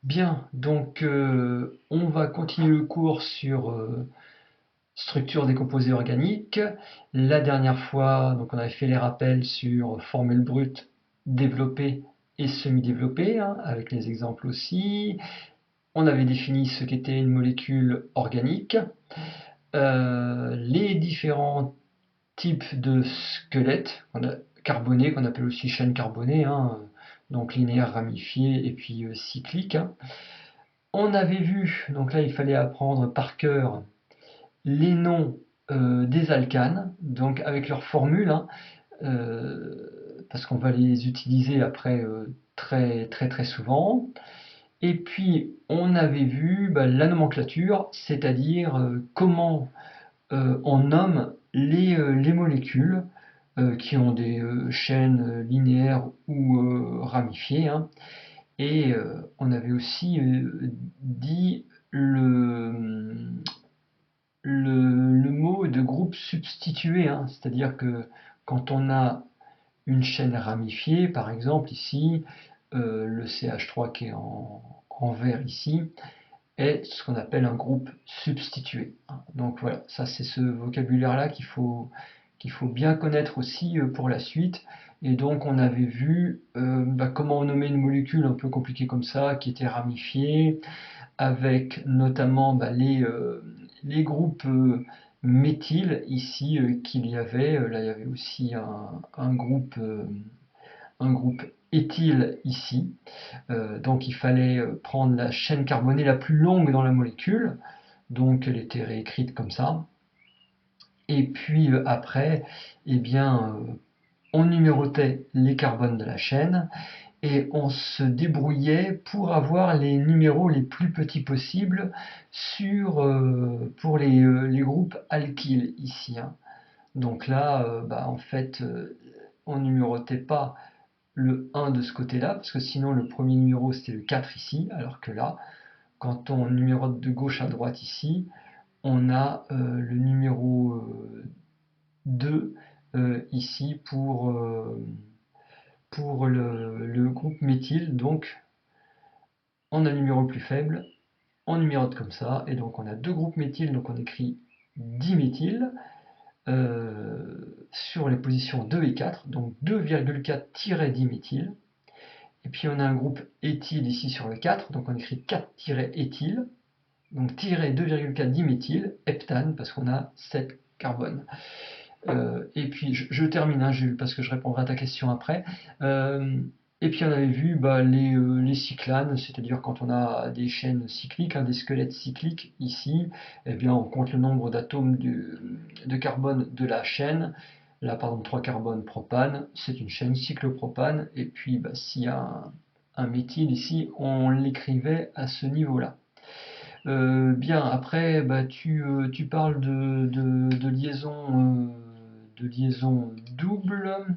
Bien, donc on va continuer le cours sur structure des composés organiques. La dernière fois, donc on avait fait les rappels sur formule brute, développée et semi-développée, hein, avec les exemples aussi. On avait défini ce qu'était une molécule organique, les différents types de squelettes carbonés, qu'on appelle aussi chaînes carbonées, hein, donc linéaires, ramifiées et puis cycliques, hein. On avait vu, donc là il fallait apprendre par cœur les noms des alcanes, donc avec leurs formules, hein, parce qu'on va les utiliser après très très très souvent. Et puis on avait vu la nomenclature, c'est-à-dire comment on nomme les molécules qui ont des chaînes linéaires ou ramifiées, hein. Et on avait aussi dit le mot de groupe substitué, hein. C'est-à-dire que quand on a une chaîne ramifiée, par exemple ici, le CH3 qui est en vert ici, est ce qu'on appelle un groupe substitué, hein. Donc voilà, ça c'est ce vocabulaire-là qu'il faut bien connaître aussi pour la suite. Et donc on avait vu comment on nommait une molécule un peu compliquée comme ça, qui était ramifiée, avec notamment les groupes méthyl ici qu'il y avait. Là, il y avait aussi un groupe éthyle ici. Donc, il fallait prendre la chaîne carbonée la plus longue dans la molécule. Donc, elle était réécrite comme ça. Et puis après, eh bien, on numérotait les carbones de la chaîne et on se débrouillait pour avoir les numéros les plus petits possibles pour les groupes alkyles ici, hein. Donc là, en fait, on numérotait pas le 1 de ce côté-là, parce que sinon le premier numéro c'était le 4 ici, alors que là, quand on numérote de gauche à droite ici, on a le numéro 2 ici pour le groupe méthyle. Donc on a le numéro le plus faible, on numérote comme ça, et donc on a deux groupes méthyl, donc on écrit diméthyl sur les positions 2 et 4, donc 2,4-diméthyl. Et puis on a un groupe éthyle ici sur le 4, donc on écrit 4-éthyle, donc tiré 2,4-diméthyl, heptane, parce qu'on a 7 carbones. Et puis je termine, hein, Jules, parce que je répondrai à ta question après. Et puis on avait vu les cyclanes, c'est-à-dire quand on a des chaînes cycliques, hein, des squelettes cycliques ici, eh bien on compte le nombre d'atomes de carbone de la chaîne. Là par exemple 3 carbones propane, c'est une chaîne cyclopropane, et puis s'il y a un méthyle ici, on l'écrivait à ce niveau-là. Bien, après, tu parles de liaison double.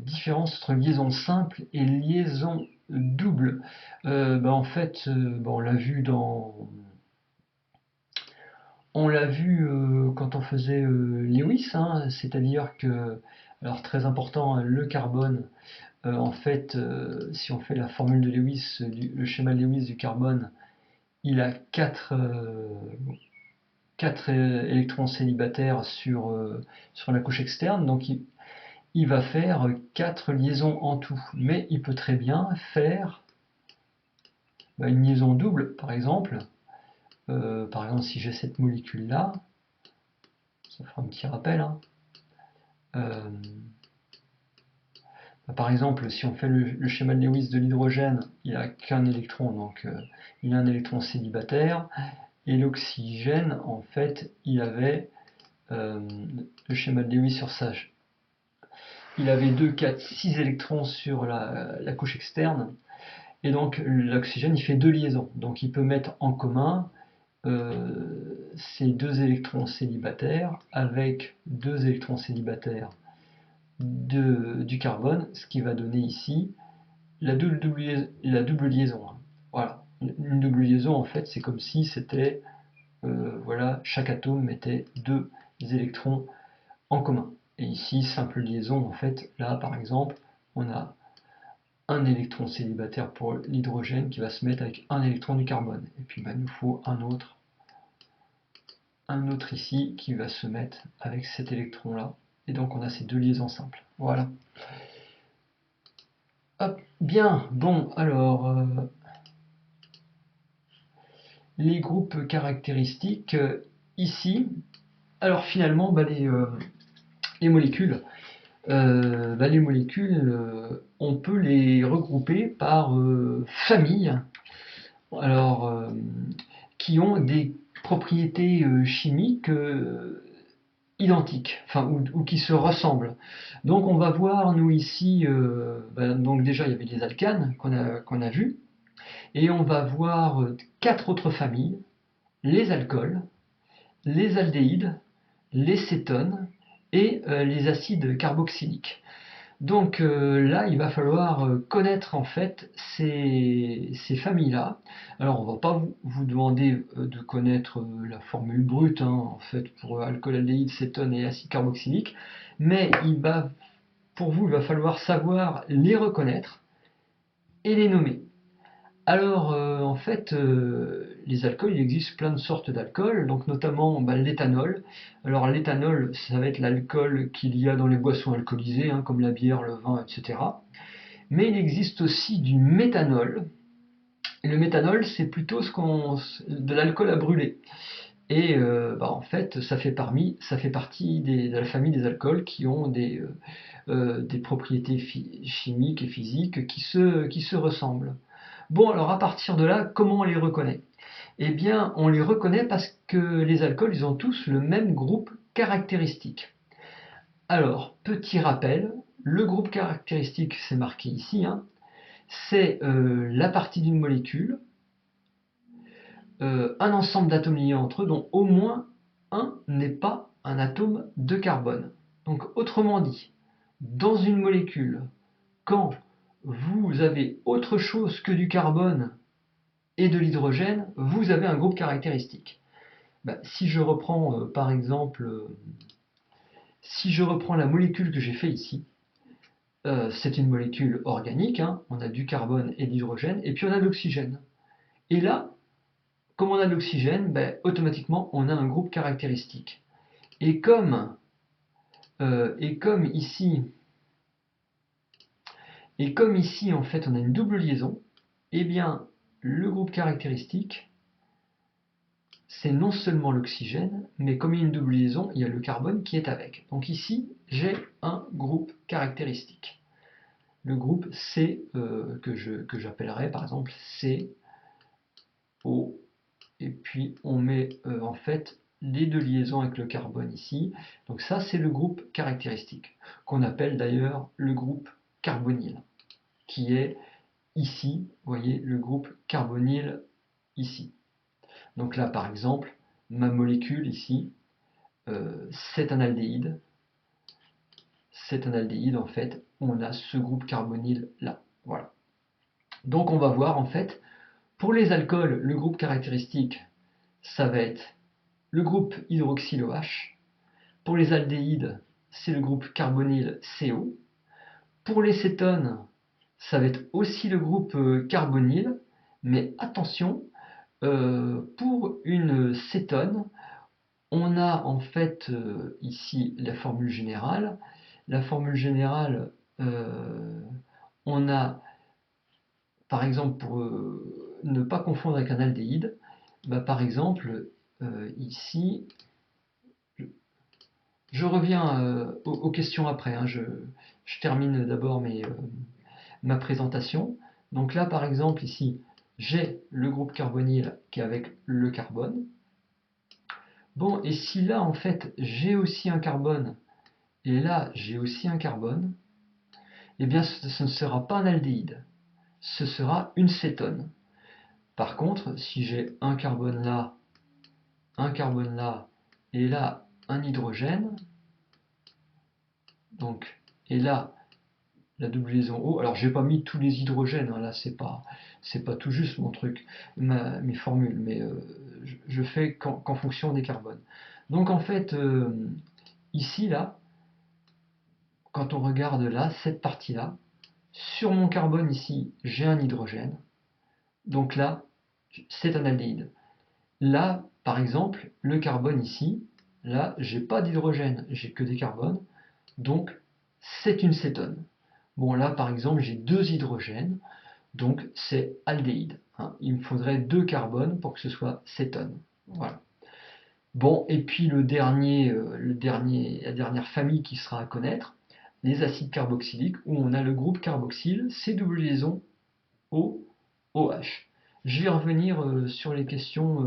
Différence entre liaison simple et liaison double. En fait, on l'a vu quand on faisait Lewis, hein, c'est-à-dire que, alors très important, hein, le carbone, en fait, si on fait la formule de Lewis, le schéma de Lewis du carbone, il a 4 électrons célibataires sur la couche externe, donc il va faire 4 liaisons en tout. Mais il peut très bien faire une liaison double, par exemple. Par exemple, si j'ai cette molécule-là, ça fera un petit rappel, hein. Euh, Par exemple, si on fait le schéma de Lewis de l'hydrogène, il n'a qu'un électron, donc il a un électron célibataire. Et l'oxygène, en fait, il avait le schéma de Lewis sur ça. Il avait 2, 4, 6 électrons sur la couche externe. Et donc l'oxygène, il fait deux liaisons. Donc il peut mettre en commun ces deux électrons célibataires avec deux électrons célibataires du carbone, ce qui va donner ici la double liaison, hein. Voilà. Une double liaison, en fait, c'est comme si c'était, voilà, chaque atome mettait deux électrons en commun. Et ici, simple liaison, en fait, là, par exemple, on a un électron célibataire pour l'hydrogène qui va se mettre avec un électron du carbone. Et puis il nous faut un autre ici qui va se mettre avec cet électron là. Et donc on a ces deux liaisons simples. Voilà. Hop, bien, bon, alors les groupes caractéristiques ici. Alors finalement, les molécules, on peut les regrouper par famille, alors qui ont des propriétés chimiques identiques, enfin ou qui se ressemblent. Donc on va voir nous ici, donc déjà il y avait les alcanes qu'on a vu, et on va voir quatre autres familles: les alcools, les aldéhydes, les cétones et les acides carboxyliques. Donc là, il va falloir connaître en fait ces familles-là. Alors, on ne va pas vous demander de connaître la formule brute, hein, en fait, pour alcool, aldéhyde, cétone et acide carboxylique, mais pour vous, il va falloir savoir les reconnaître et les nommer. Alors, en fait, les alcools, il existe plein de sortes d'alcools, donc notamment l'éthanol. Alors, l'éthanol, ça va être l'alcool qu'il y a dans les boissons alcoolisées, hein, comme la bière, le vin, etc. Mais il existe aussi du méthanol. Et le méthanol, c'est plutôt de l'alcool à brûler. Et en fait, ça fait partie de la famille des alcools qui ont des propriétés chimiques et physiques qui se ressemblent. Bon, alors à partir de là, comment on les reconnaît? Eh bien, on les reconnaît parce que les alcools, ils ont tous le même groupe caractéristique. Alors, petit rappel, le groupe caractéristique, c'est marqué ici, hein, c'est la partie d'une molécule, un ensemble d'atomes liés entre eux, dont au moins un n'est pas un atome de carbone. Donc, autrement dit, dans une molécule, quand vous avez autre chose que du carbone et de l'hydrogène, vous avez un groupe caractéristique. Si je reprends par exemple, si je reprends la molécule que j'ai fait ici, c'est une molécule organique, hein, on a du carbone et de l'hydrogène, et puis on a de l'oxygène. Et là, comme on a de l'oxygène, automatiquement on a un groupe caractéristique. Et comme ici, en fait, on a une double liaison, eh bien, le groupe caractéristique, c'est non seulement l'oxygène, mais comme il y a une double liaison, il y a le carbone qui est avec. Donc ici, j'ai un groupe caractéristique. Le groupe C, que j'appellerai par exemple CO, et puis on met en fait les deux liaisons avec le carbone ici. Donc ça, c'est le groupe caractéristique, qu'on appelle d'ailleurs le groupe carbonyle, qui est ici, vous voyez, le groupe carbonyle ici. Donc là, par exemple, ma molécule ici, c'est un aldéhyde. C'est un aldéhyde, en fait, on a ce groupe carbonyle là. Voilà. Donc on va voir, en fait, pour les alcools, le groupe caractéristique, ça va être le groupe hydroxyle OH. Pour les aldéhydes, c'est le groupe carbonyle CO. Pour les cétones, ça va être aussi le groupe carbonyle, mais attention, pour une cétone, on a en fait ici la formule générale. La formule générale, on a, par exemple, pour ne pas confondre avec un aldéhyde, par exemple, ici, je reviens aux questions après, hein, je termine d'abord ma présentation. Donc là, par exemple, ici, j'ai le groupe carbonyle qui est avec le carbone. Bon, et si là, en fait, j'ai aussi un carbone, et là, j'ai aussi un carbone, eh bien, ce ne sera pas un aldéhyde, ce sera une cétone. Par contre, si j'ai un carbone là, et là, un hydrogène, donc, et là, la double liaison O. Alors, j'ai pas mis tous les hydrogènes, hein, là, c'est pas tout juste mon truc, mes formules, mais je fais qu'en fonction des carbones. Donc, en fait, ici, là, quand on regarde là, cette partie-là, Sur mon carbone ici, j'ai un hydrogène. Donc là, c'est un aldéhyde. Là, par exemple, le carbone ici, là, j'ai pas d'hydrogène, j'ai que des carbones. Donc, c'est une cétone. Bon, là, par exemple, j'ai 2 hydrogènes, donc c'est aldéhyde. Hein. Il me faudrait 2 carbones pour que ce soit cétone. Voilà. Bon, et puis la dernière famille qui sera à connaître, les acides carboxyliques, où on a le groupe carboxyle, C double liaison O, OH. Je vais revenir sur les questions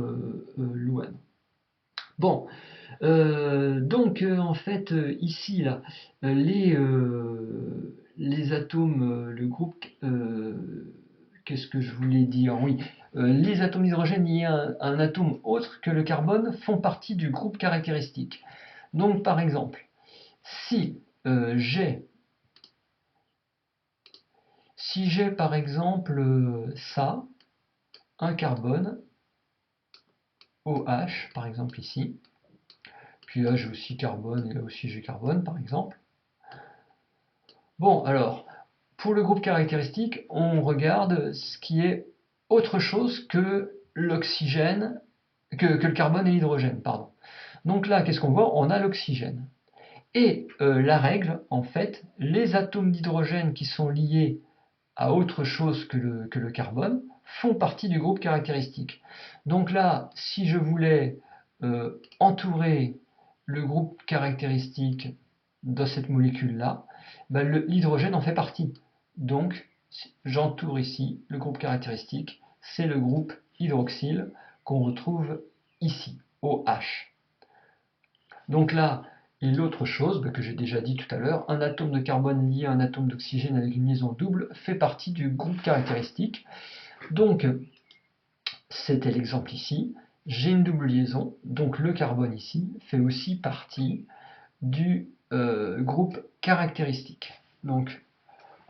Louane. Bon, donc en fait ici là, les atomes, le groupe, qu'est-ce que je voulais dire? Oui, les atomes d'hydrogène liés à un atome autre que le carbone font partie du groupe caractéristique. Donc par exemple, si j'ai par exemple ça, un carbone, OH par exemple ici, puis là j'ai aussi carbone et là aussi j'ai carbone par exemple. Bon alors, pour le groupe caractéristique, on regarde ce qui est autre chose que l'oxygène, que le carbone et l'hydrogène, pardon. Donc là, qu'est-ce qu'on voit? On a l'oxygène. Et la règle, en fait, les atomes d'hydrogène qui sont liés à autre chose que le carbone font partie du groupe caractéristique. Donc là, si je voulais entourer le groupe caractéristique de cette molécule-là, ben l'hydrogène en fait partie. Donc j'entoure ici le groupe caractéristique, c'est le groupe hydroxyle qu'on retrouve ici, OH. Donc là, et l'autre chose que j'ai déjà dit tout à l'heure, un atome de carbone lié à un atome d'oxygène avec une liaison double fait partie du groupe caractéristique. Donc, c'était l'exemple ici. J'ai une double liaison, donc le carbone ici fait aussi partie du groupe caractéristique. Donc,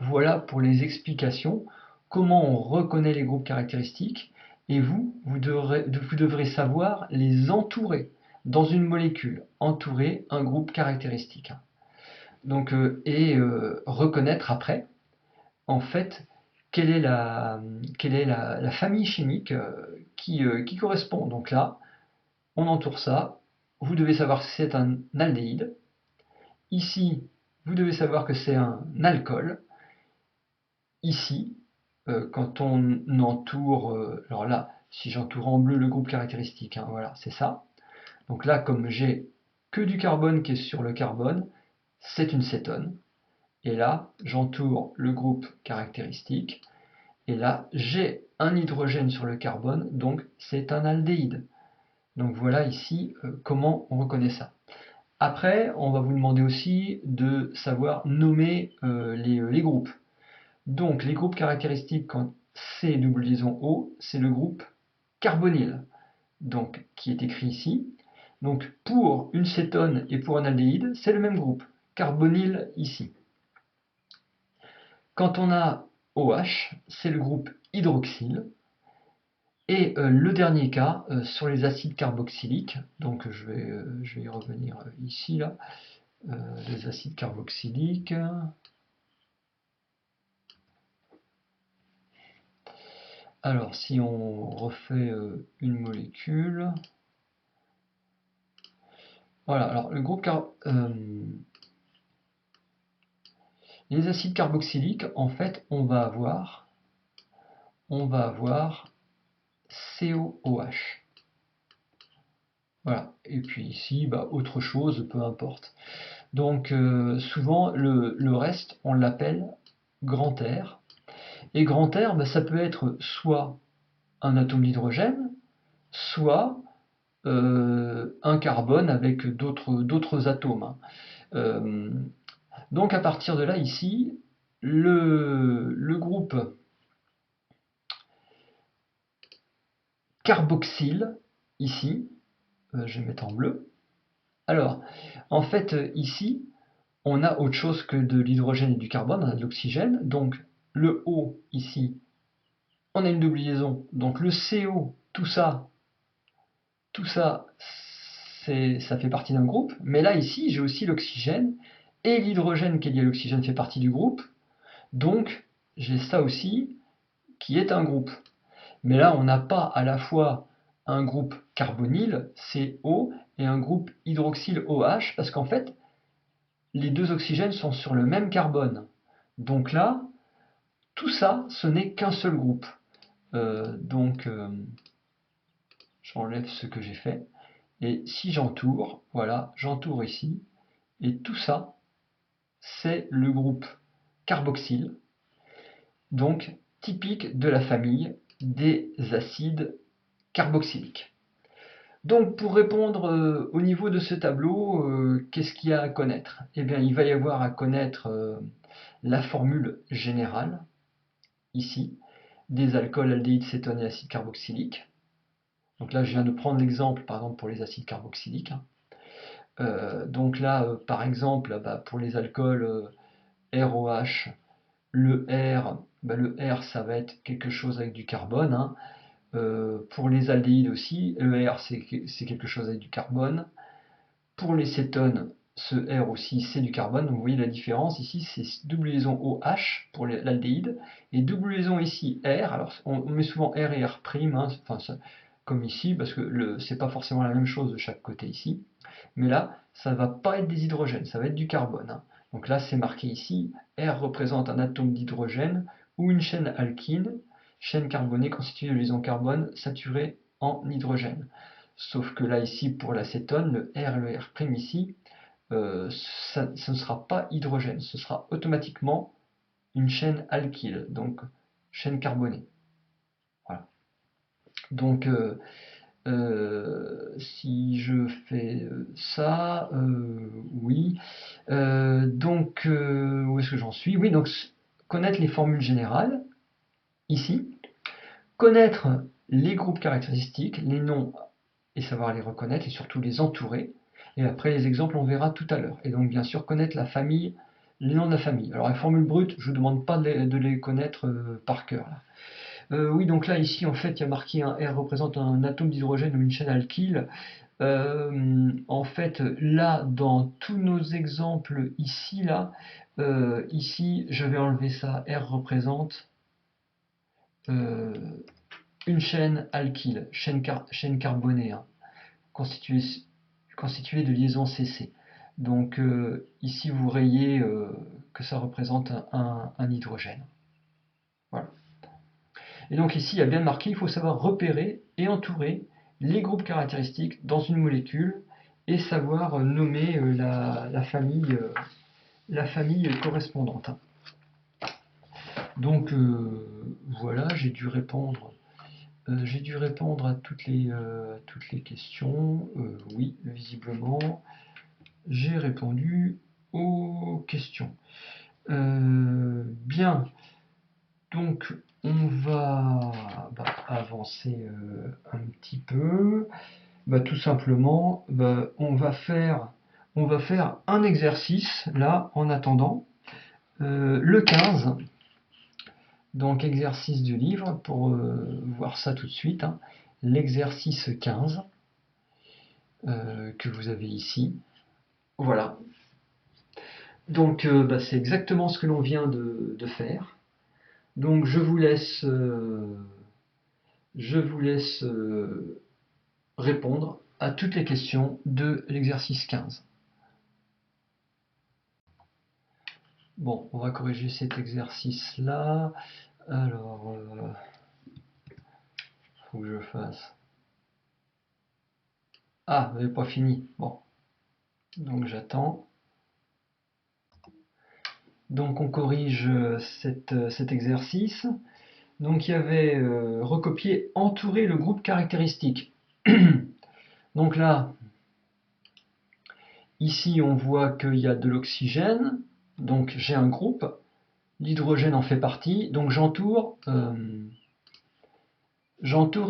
voilà pour les explications, comment on reconnaît les groupes caractéristiques, et vous devrez savoir les entourer dans une molécule, entourer un groupe caractéristique. Donc, reconnaître après, en fait, quelle est la famille chimique qui correspond. Donc là, on entoure ça, vous devez savoir que c'est un aldéhyde. Ici, vous devez savoir que c'est un alcool. Ici, quand on entoure, alors là, si j'entoure en bleu le groupe caractéristique, hein, voilà, c'est ça. Donc là, comme j'ai que du carbone qui est sur le carbone, c'est une cétone. Et là, j'entoure le groupe caractéristique. Et là, j'ai un hydrogène sur le carbone, donc c'est un aldéhyde. Donc voilà ici comment on reconnaît ça. Après, on va vous demander aussi de savoir nommer les groupes. Donc les groupes caractéristiques quand C double liaison O, c'est le groupe carbonyle, donc qui est écrit ici. Donc pour une cétone et pour un aldéhyde, c'est le même groupe, carbonyle ici. Quand on a OH, c'est le groupe hydroxyle. Et le dernier cas, sur les acides carboxyliques, donc je vais y revenir ici, là, les acides carboxyliques. Alors, si on refait une molécule, voilà, alors le groupe les acides carboxyliques, en fait, on va avoir COOH. Voilà, et puis ici, bah, autre chose, peu importe. Donc, souvent, le reste, on l'appelle grand R. Et grand R, bah, ça peut être soit un atome d'hydrogène, soit un carbone avec d'autres atomes. Hein. Donc à partir de là, ici, le groupe carboxyle, ici, je vais mettre en bleu. Alors, en fait, ici, on a autre chose que de l'hydrogène et du carbone, on a de l'oxygène. Donc le O, ici, on a une double liaison. Donc le CO, tout ça, ça fait partie d'un groupe. Mais là, ici, j'ai aussi l'oxygène. Et l'hydrogène qui est lié à l'oxygène fait partie du groupe. Donc, j'ai ça aussi qui est un groupe. Mais là, on n'a pas à la fois un groupe carbonyle, CO, et un groupe hydroxyle OH, parce qu'en fait, les deux oxygènes sont sur le même carbone. Donc là, tout ça, ce n'est qu'un seul groupe. J'enlève ce que j'ai fait. Et si j'entoure, voilà, j'entoure ici, et tout ça, c'est le groupe carboxyle, donc typique de la famille des acides carboxyliques. Donc pour répondre au niveau de ce tableau, qu'est-ce qu'il y a à connaître? Eh bien, il va y avoir à connaître la formule générale, ici, des alcools, aldéhydes, cétones et acides carboxyliques. Donc là, je viens de prendre l'exemple, par exemple, pour les acides carboxyliques. Donc là, par exemple, pour les alcools ROH, le R, ça va être quelque chose avec du carbone, hein. Pour les aldéhydes aussi, le R, c'est quelque chose avec du carbone. Pour les cétones, ce R aussi, c'est du carbone. Donc vous voyez la différence ici, c'est double liaison OH pour l'aldéhyde, et double liaison ici R. Alors on met souvent R et R', hein, enfin, comme ici, parce que c'est pas forcément la même chose de chaque côté ici. Mais là, ça ne va pas être des hydrogènes, ça va être du carbone, hein. Donc là, c'est marqué ici, R représente un atome d'hydrogène ou une chaîne alkyle, chaîne carbonée constituée de liaisons carbone saturées en hydrogène. Sauf que là, ici, pour l'acétone, le R et le R' ici, ce ne sera pas hydrogène, ce sera automatiquement une chaîne alkyle, donc chaîne carbonée. Voilà. Donc, si je fais ça, oui. Donc, où est-ce que j'en suis? Oui, donc connaître les formules générales, ici. Connaître les groupes caractéristiques, les noms, et savoir les reconnaître, et surtout les entourer. Et après, les exemples, on verra tout à l'heure. Et donc, bien sûr, connaître la famille, les noms de la famille. Alors, les formules brutes, je ne vous demande pas de les connaître par cœur, là. Oui, donc là, ici, en fait, il y a marqué un R représente un atome d'hydrogène ou une chaîne alkyle. En fait, là, dans tous nos exemples ici, là, ici, je vais enlever ça. R représente une chaîne alkyle, chaîne carbonée, hein, constituée de liaisons CC. Donc ici, vous rayez que ça représente un hydrogène. Voilà. Et donc ici, il y a bien marqué, il faut savoir repérer et entourer les groupes caractéristiques dans une molécule et savoir nommer la famille correspondante. Donc voilà, j'ai dû répondre à toutes les questions. Oui, visiblement, j'ai répondu aux questions. Bien, donc on va avancer un petit peu. Tout simplement, on va faire un exercice là en attendant. Le 15, donc exercice du livre, pour voir ça tout de suite, hein. L'exercice 15 que vous avez ici. Voilà. Donc c'est exactement ce que l'on vient de faire. Donc je vous laisse répondre à toutes les questions de l'exercice 15. Bon, on va corriger cet exercice-là. Alors, faut que je fasse. Ah, vous n'avez pas fini. Bon, donc j'attends. Donc on corrige cet exercice. Donc il y avait recopier, entourer le groupe caractéristique. Donc là, ici on voit qu'il y a de l'oxygène. Donc j'ai un groupe. L'hydrogène en fait partie. Donc j'entoure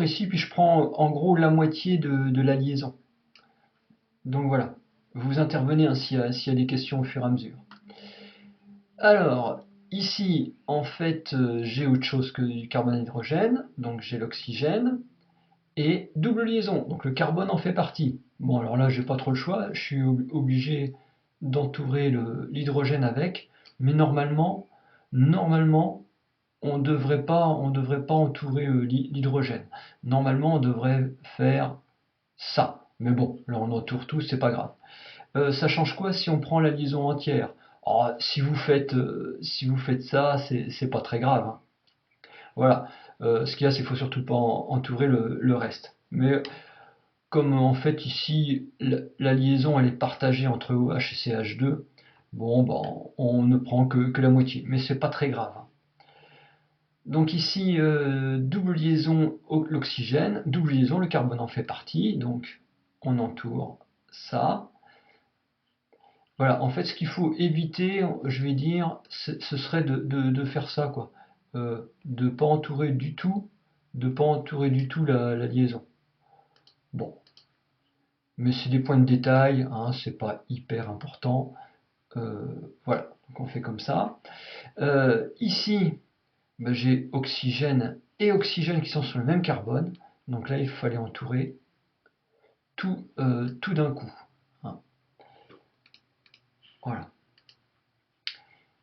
ici, puis je prends en gros la moitié de la liaison. Donc voilà, vous intervenez hein, s'il y a des questions au fur et à mesure. Alors, ici, en fait, j'ai autre chose que du carbone et l'hydrogène, donc j'ai l'oxygène, et double liaison, donc le carbone en fait partie. Bon, alors là, j'ai pas trop le choix, je suis obligé d'entourer l'hydrogène avec, mais normalement, normalement, on devrait pas entourer l'hydrogène. Normalement, on devrait faire ça. Mais bon, là on entoure tout, c'est pas grave. Ça change quoi si on prend la liaison entière? Oh, si vous faites ça, c'est pas très grave, hein. Voilà. Ce qu'il y a, c'est qu'il faut surtout pas entourer le reste. Mais comme en fait ici la liaison elle est partagée entre OH et CH2, bon ben on ne prend que la moitié, mais c'est pas très grave, hein. Donc ici double liaison l'oxygène, double liaison le carbone en fait partie, donc on entoure ça. Voilà, en fait ce qu'il faut éviter, je vais dire, ce serait de faire ça quoi. De pas entourer du tout, la liaison. Bon, mais c'est des points de détail, hein, c'est pas hyper important. Euh, voilà, donc on fait comme ça. Ici, ben, j'ai oxygène et oxygène qui sont sur le même carbone. Donc là, il fallait entourer tout d'un coup, hein. Voilà.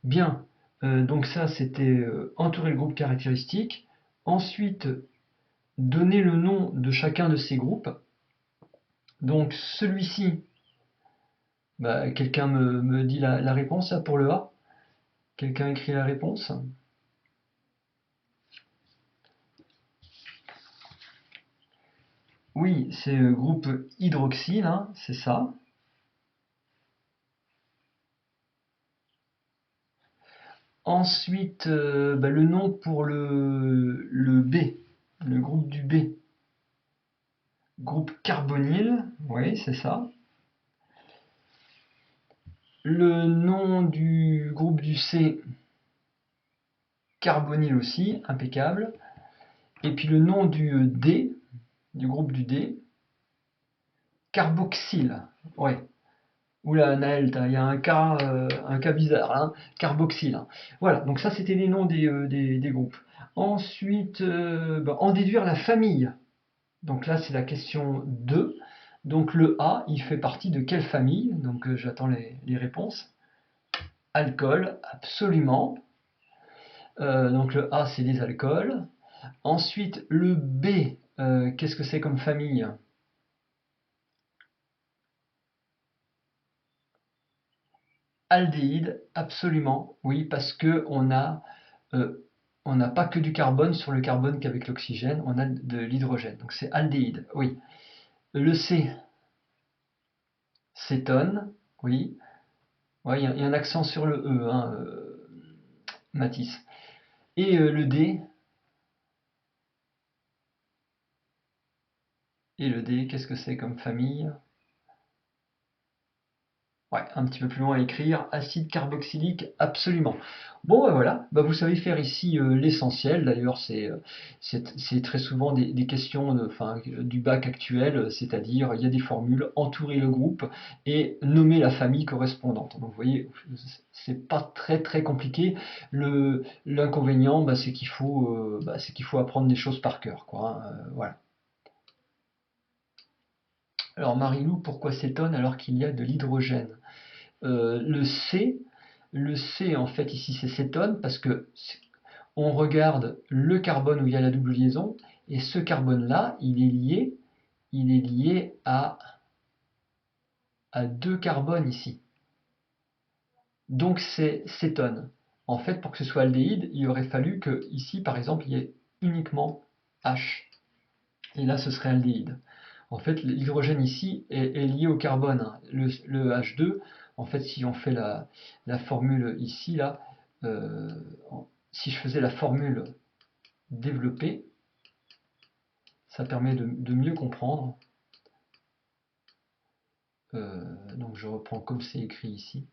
Bien, donc ça c'était entourer le groupe caractéristique. Ensuite, donner le nom de chacun de ces groupes. Donc celui-ci, bah, quelqu'un me dit la réponse là, pour le A. Quelqu'un écrit la réponse? Oui, c'est le groupe hydroxyle, hein, c'est ça. Ensuite, bah, le nom pour le B, le groupe du B. Groupe carbonyle, oui, c'est ça. Le nom du groupe du C, carbonyle aussi, impeccable. Et puis le nom du D, du groupe du D, carboxyle. Ouais. Oula, Naël, il y a un cas bizarre, hein, carboxyle, hein. Voilà, donc ça c'était les noms des groupes. Ensuite, bah, en déduire la famille. Donc là c'est la question 2. Donc le A, il fait partie de quelle famille? Donc j'attends les réponses. Alcool, absolument. Donc le A c'est des alcools. Ensuite le B, qu'est-ce que c'est comme famille? Aldéhyde, absolument, oui, parce que euh, on n'a pas que du carbone sur le carbone qu'avec l'oxygène, on a de l'hydrogène. Donc c'est aldéhyde, oui. Le C, cétone, oui. Ouais, il y a un accent sur le E, hein, Mathis. Et le D, qu'est-ce que c'est comme famille? Ouais, un petit peu plus loin à écrire, acide carboxylique, absolument. Bon, ben voilà, bah, vous savez faire ici l'essentiel. D'ailleurs, c'est très souvent des questions enfin, du bac actuel, c'est-à-dire il y a des formules, entourer le groupe et nommer la famille correspondante. Donc vous voyez, c'est pas très compliqué. L'inconvénient, bah, c'est qu'il faut apprendre des choses par cœur, quoi, hein, voilà. Alors Marilou, pourquoi s'étonne alors qu'il y a de l'hydrogène? Le C, en fait ici c'est cétone parce que on regarde le carbone où il y a la double liaison et ce carbone là il est lié à deux carbones ici. Donc c'est cétone. En fait pour que ce soit aldéhyde il aurait fallu que ici par exemple il y ait uniquement H et là ce serait aldéhyde. En fait, l'hydrogène ici est lié au carbone, hein. Le H2, en fait, si on fait la formule ici, là, euh, si je faisais la formule développée, ça permet de mieux comprendre. Donc je reprends comme c'est écrit ici,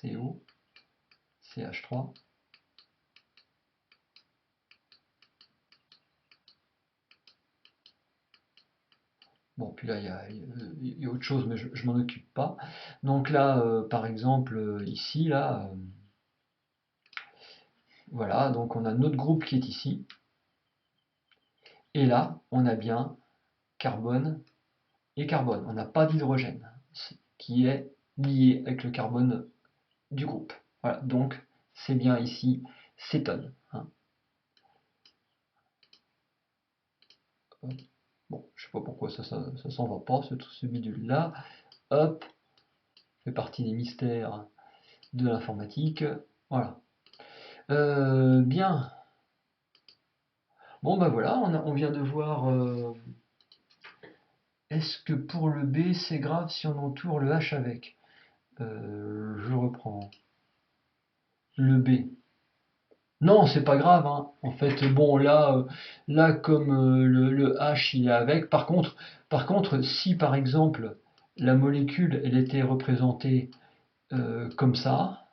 CO, CH3. Bon, puis là, il y a autre chose, mais je m'en occupe pas. Donc là, par exemple, ici, là, voilà, donc on a notre groupe qui est ici. Et là, on a bien carbone et carbone. On n'a pas d'hydrogène qui est lié avec le carbone du groupe. Voilà, donc c'est bien ici cétone. Hein. Bon, je sais pas pourquoi ça s'en va pas, ce bidule-là. Hop, fait partie des mystères de l'informatique. Voilà. Bien. Bon, ben voilà, on vient de voir. Est-ce que pour le B, c'est grave si on entoure le H avec? Je reprends. Le B. Non, c'est pas grave, hein. En fait, bon, là comme le H il est avec. Par contre, si par exemple la molécule elle était représentée comme ça,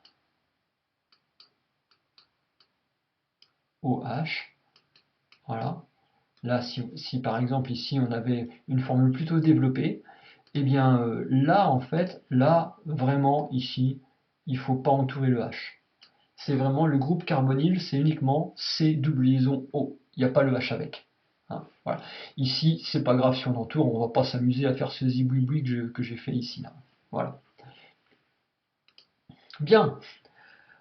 OH, voilà. Là, si par exemple ici on avait une formule plutôt développée, eh bien là en fait, là vraiment ici, il faut pas entourer le H. C'est vraiment le groupe carbonyle, c'est uniquement C double liaison O. Il n'y a pas le H avec. Hein, voilà. Ici, c'est pas grave si on entoure, on va pas s'amuser à faire ce ziboui-boui que j'ai fait ici. Là. Voilà. Bien.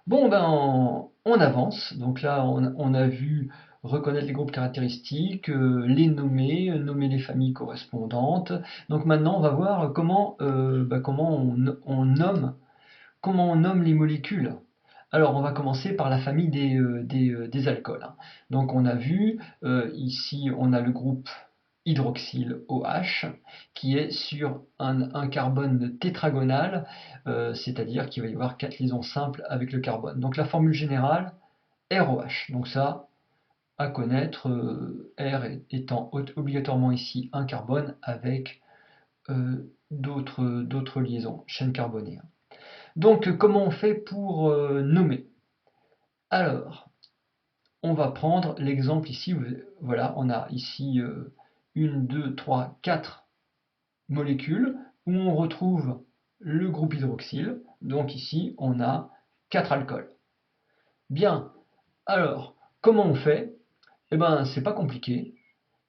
Bon, ben, on avance. Donc là, on a vu reconnaître les groupes caractéristiques, les nommer, nommer les familles correspondantes. Donc maintenant, on va voir comment on nomme les molécules. Alors, on va commencer par la famille des alcools. Hein. Donc, on a vu, ici, on a le groupe hydroxyle OH, qui est sur un carbone tétragonal, c'est-à-dire qu'il va y avoir 4 liaisons simples avec le carbone. Donc, la formule générale, ROH. Donc ça, à connaître, R étant obligatoirement ici un carbone avec d'autres liaisons, chaîne carbonée. Donc, comment on fait pour nommer? Alors, on va prendre l'exemple ici. Voilà, on a ici 1, 2, 3, 4 molécules où on retrouve le groupe hydroxyle. Donc ici, on a 4 alcools. Bien, alors, comment on fait? Eh bien, c'est pas compliqué.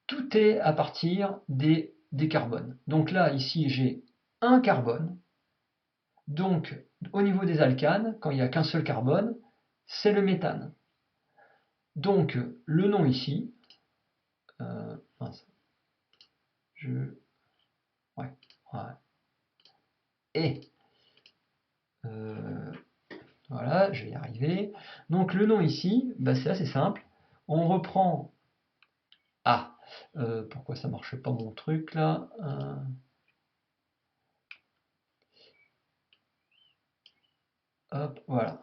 Tout est à partir des carbones. Donc là, ici, j'ai un carbone. Donc, au niveau des alcanes, quand il n'y a qu'un seul carbone, c'est le méthane. Donc, le nom ici, mince, ouais, ouais, et, voilà, je vais y arriver. Donc, le nom ici, bah, c'est assez simple. On reprend, pourquoi ça marche pas mon truc là? Hop, voilà.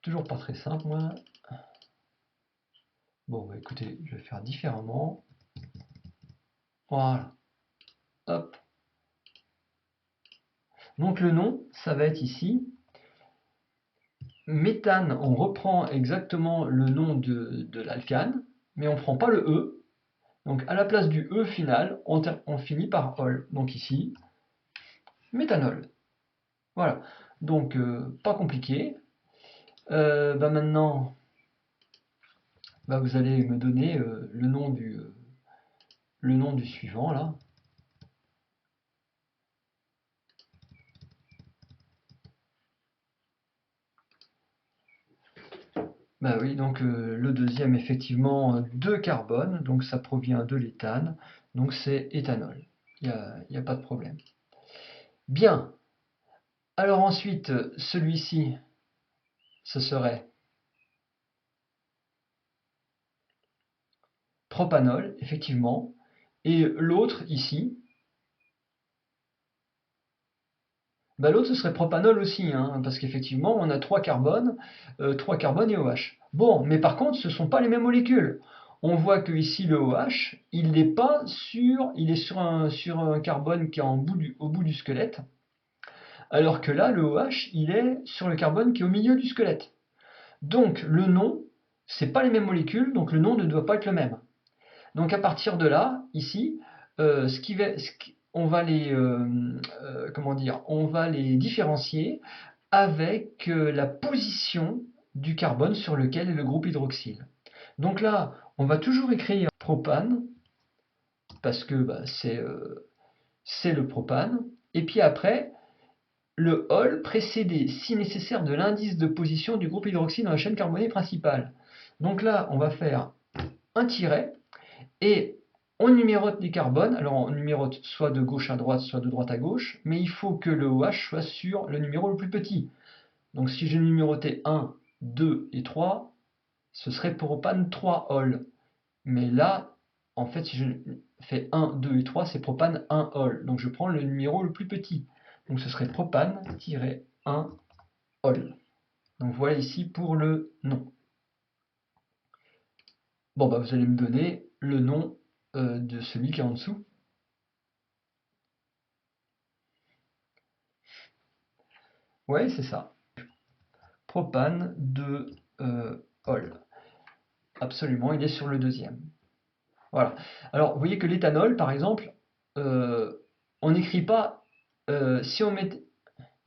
Toujours pas très simple, moi. Bon, bah écoutez, je vais faire différemment. Voilà. Hop. Donc le nom, ça va être ici. Méthane, on reprend exactement le nom de l'alcane, mais on ne prend pas le E. Donc à la place du E final, on finit par ol. Donc ici, méthanol. Voilà. Donc pas compliqué. Maintenant, vous allez me donner le nom du suivant là. Bah oui, donc le deuxième, effectivement, 2 carbone, donc ça provient de l'éthane, donc c'est éthanol. Il n'y a pas de problème. Bien. Alors ensuite, celui-ci, ce serait propanol, effectivement. Et l'autre, ici, l'autre, ce serait propanol aussi, hein, parce qu'effectivement, on a 3 carbones, 3 carbones et OH. Bon, mais par contre, ce ne sont pas les mêmes molécules. On voit que ici, le OH, il n'est pas il est sur un carbone qui est au bout du squelette, alors que là, le OH, il est sur le carbone qui est au milieu du squelette. Donc, le nom, c'est pas les mêmes molécules, donc le nom ne doit pas être le même. Donc, à partir de là, ici, on va on va les différencier avec la position du carbone sur lequel est le groupe hydroxyle. Donc là, on va toujours écrire propane, parce que c'est le propane, et puis après, le ol précédé, si nécessaire, de l'indice de position du groupe hydroxyle dans la chaîne carbonée principale. Donc là, on va faire un tiret et on numérote les carbones. Alors on numérote soit de gauche à droite, soit de droite à gauche, mais il faut que le OH soit sur le numéro le plus petit. Donc si je numérotais 1, 2 et 3, ce serait propane 3 ol. Mais là, en fait, si je fais 1, 2 et 3, c'est propane 1 ol. Donc je prends le numéro le plus petit. Donc ce serait propane-1 ol. Donc voilà ici pour le nom. Bon, bah vous allez me donner le nom de celui qui est en dessous. Ouais, c'est ça. Propane 2 ol. Absolument, il est sur le deuxième. Voilà. Alors, vous voyez que l'éthanol, par exemple, on n'écrit pas si on met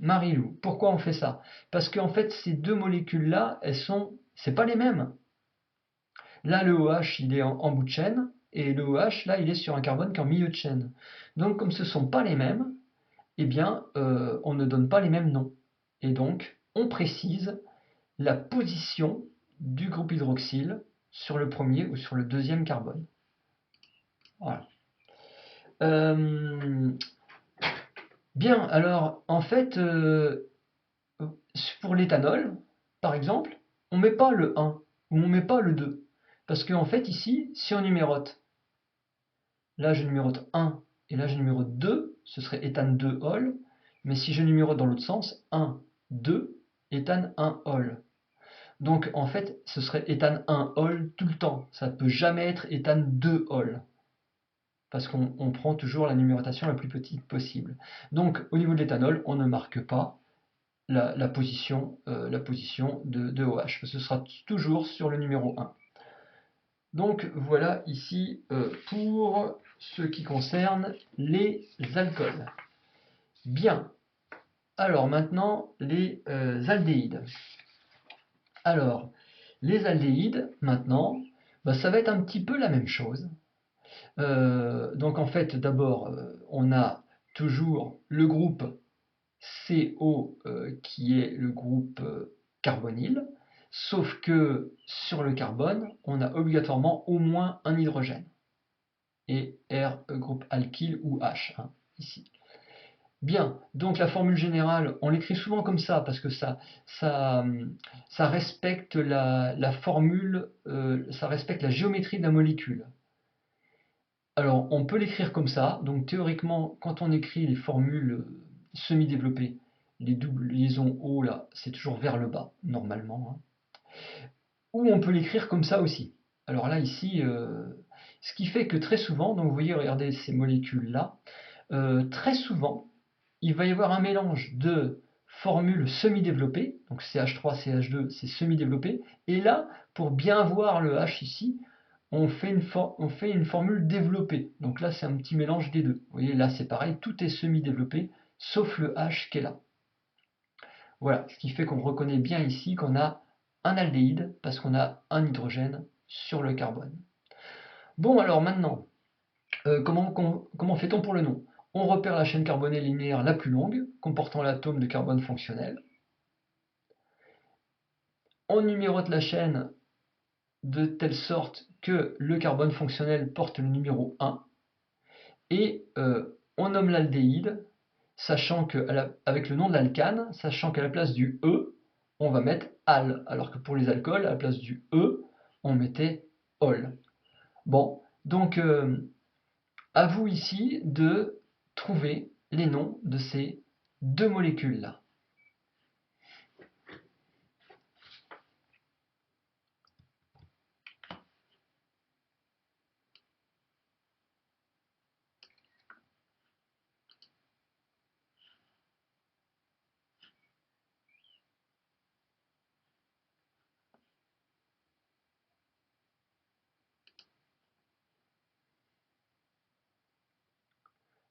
Marie-Lou. Pourquoi on fait ça? Parce qu'en fait, ces deux molécules-là, c'est pas les mêmes. Là, le OH, il est en bout de chaîne, et le OH, là, il est sur un carbone qui est en milieu de chaîne. Donc, comme ce ne sont pas les mêmes, eh bien, on ne donne pas les mêmes noms. Et donc, on précise la position du groupe hydroxyle sur le premier ou sur le deuxième carbone. Voilà. Bien, alors, en fait, pour l'éthanol, par exemple, on ne met pas le 1 ou on ne met pas le 2. Parce qu'en fait, ici, si on numérote, là je numérote 1 et là je numérote 2, ce serait éthane 2 ol. Mais si je numérote dans l'autre sens, 1, 2, éthane 1 ol. Donc en fait, ce serait éthane 1 ol tout le temps. Ça ne peut jamais être éthane 2 ol. Parce qu'on prend toujours la numérotation la plus petite possible. Donc au niveau de l'éthanol, on ne marque pas la position de OH, parce que ce sera toujours sur le numéro 1. Donc voilà ici pour ce qui concerne les alcools. Bien, alors maintenant les aldéhydes. Alors, les aldéhydes, maintenant, bah, ça va être un petit peu la même chose. Donc en fait, d'abord, on a toujours le groupe CO qui est le groupe carbonyle, sauf que sur le carbone, on a obligatoirement au moins un hydrogène. Et R, groupe alkyle ou H, hein, ici. Bien, donc la formule générale, on l'écrit souvent comme ça parce que ça respecte la formule, ça respecte la géométrie de la molécule. Alors, on peut l'écrire comme ça. Donc, théoriquement, quand on écrit les formules semi-développées, les doubles liaisons O, là, c'est toujours vers le bas, normalement, hein. Ou on peut l'écrire comme ça aussi. Alors là, ici, ce qui fait que très souvent, donc vous voyez, regardez ces molécules-là, très souvent, il va y avoir un mélange de formules semi-développées, donc CH3, CH2, c'est semi-développé, et là, pour bien voir le H ici, on fait une formule développée. Donc là, c'est un petit mélange des deux. Vous voyez, là, c'est pareil, tout est semi-développé, sauf le H qui est là. Voilà, ce qui fait qu'on reconnaît bien ici qu'on a un aldéhyde, parce qu'on a un hydrogène sur le carbone. Bon, alors maintenant, comment fait-on pour le nom? On repère la chaîne carbonée linéaire la plus longue, comportant l'atome de carbone fonctionnel. On numérote la chaîne de telle sorte que le carbone fonctionnel porte le numéro 1. Et on nomme l'aldéhyde, sachant que, avec le nom de l'alcane, sachant qu'à la place du E, on va mettre al, alors que pour les alcools, à la place du E, on mettait ol. Bon, donc à vous ici de trouver les noms de ces deux molécules-là.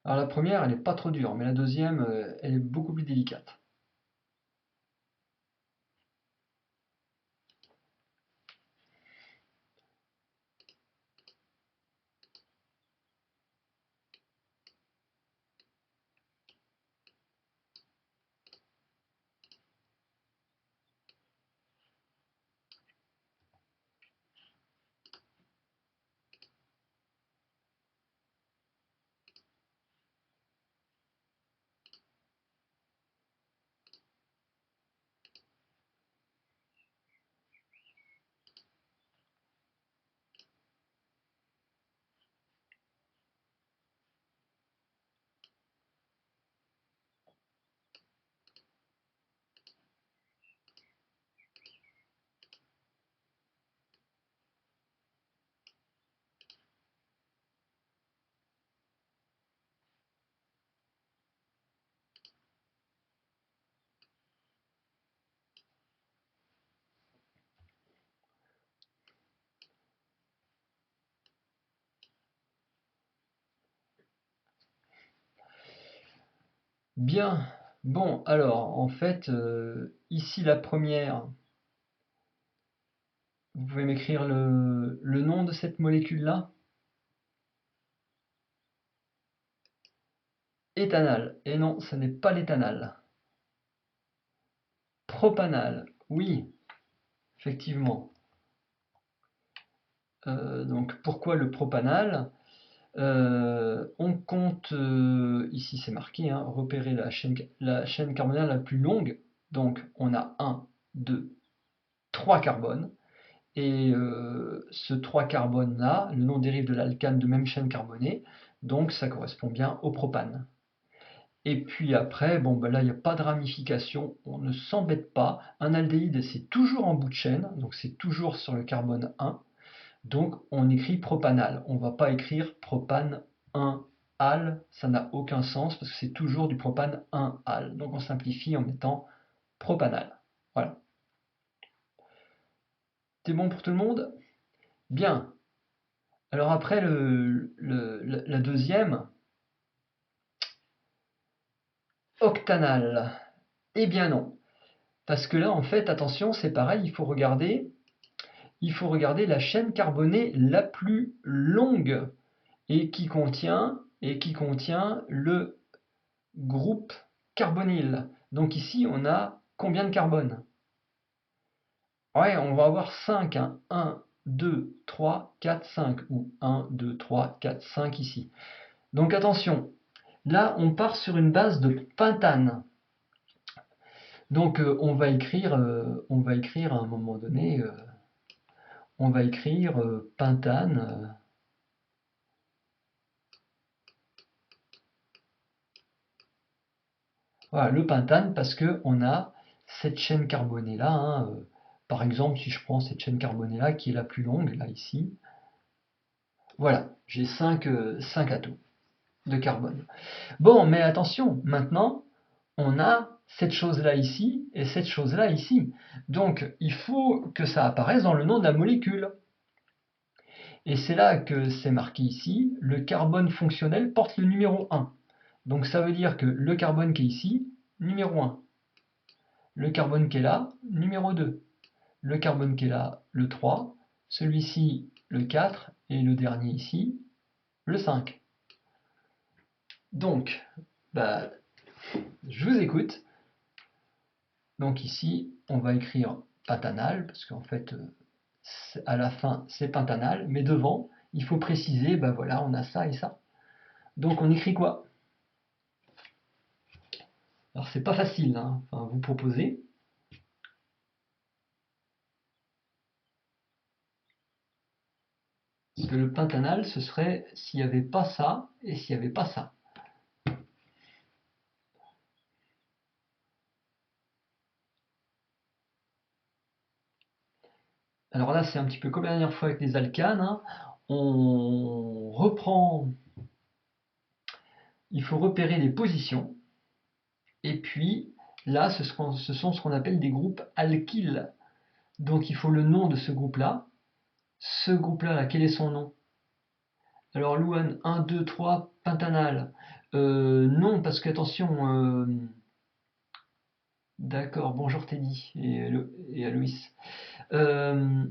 Alors la première, elle n'est pas trop dure, mais la deuxième, elle est beaucoup plus délicate. Bien. Bon, alors, en fait, ici la première, vous pouvez m'écrire le nom de cette molécule-là? Éthanal. Et non, ce n'est pas l'éthanal. Propanal. Oui, effectivement. Donc, pourquoi le propanal? On compte, ici c'est marqué, hein, repérer la chaîne carbonale la plus longue. Donc, on a un, 2, 3 carbones. Et ce 3 carbone-là, le nom dérive de l'alcane de même chaîne carbonée, donc ça correspond bien au propane. Et puis après, bon ben là il n'y a pas de ramification, on ne s'embête pas. Un aldéhyde c'est toujours en bout de chaîne, donc c'est toujours sur le carbone 1, donc on écrit propanal. On ne va pas écrire propane 1 al, ça n'a aucun sens parce que c'est toujours du propane 1 al. Donc on simplifie en mettant propanal. Voilà. C'est bon pour tout le monde? Bien. Alors après la deuxième, octanal. Eh bien non. Parce que là, en fait, attention, c'est pareil, il faut regarder la chaîne carbonée la plus longue et qui contient le groupe carbonyle. Donc ici, on a combien de carbone? Ouais, on va avoir 5, hein. 1, 2, 3, 4, 5. Ou 1, 2, 3, 4, 5 ici. Donc attention, là, on part sur une base de pentane. Donc on va écrire à un moment donné, on va écrire pentane. Voilà, le pentane parce que on a cette chaîne carbonée là, hein, par exemple, si je prends cette chaîne carbonée là qui est la plus longue, là ici, voilà, j'ai 5 atomes de carbone. Bon, mais attention, maintenant, on a cette chose-là ici et cette chose-là ici. Donc, il faut que ça apparaisse dans le nom de la molécule. Et c'est là que c'est marqué ici, le carbone fonctionnel porte le numéro 1. Donc ça veut dire que le carbone qui est ici, numéro 1. Le carbone qui est là, numéro 2. Le carbone qui est là, le 3. Celui-ci, le 4. Et le dernier ici, le 5. Donc, bah, je vous écoute. Donc ici, on va écrire pentanal, parce qu'en fait, à la fin, c'est pentanal, mais devant, il faut préciser, ben voilà, on a ça et ça. Donc on écrit quoi? Alors c'est pas facile, hein, enfin, vous proposez. Parce que le pentanal, ce serait s'il n'y avait pas ça et s'il n'y avait pas ça. Alors là, c'est un petit peu comme la dernière fois avec les alcanes, hein. On reprend, il faut repérer les positions. Et puis là, ce sont ce qu'on appelle des groupes alkyles. Donc il faut le nom de ce groupe-là. Ce groupe-là, là, quel est son nom? Alors Louane, 1, 2, 3, pentanal. Non, parce que attention, d'accord, bonjour Teddy et Aloïs. Euh,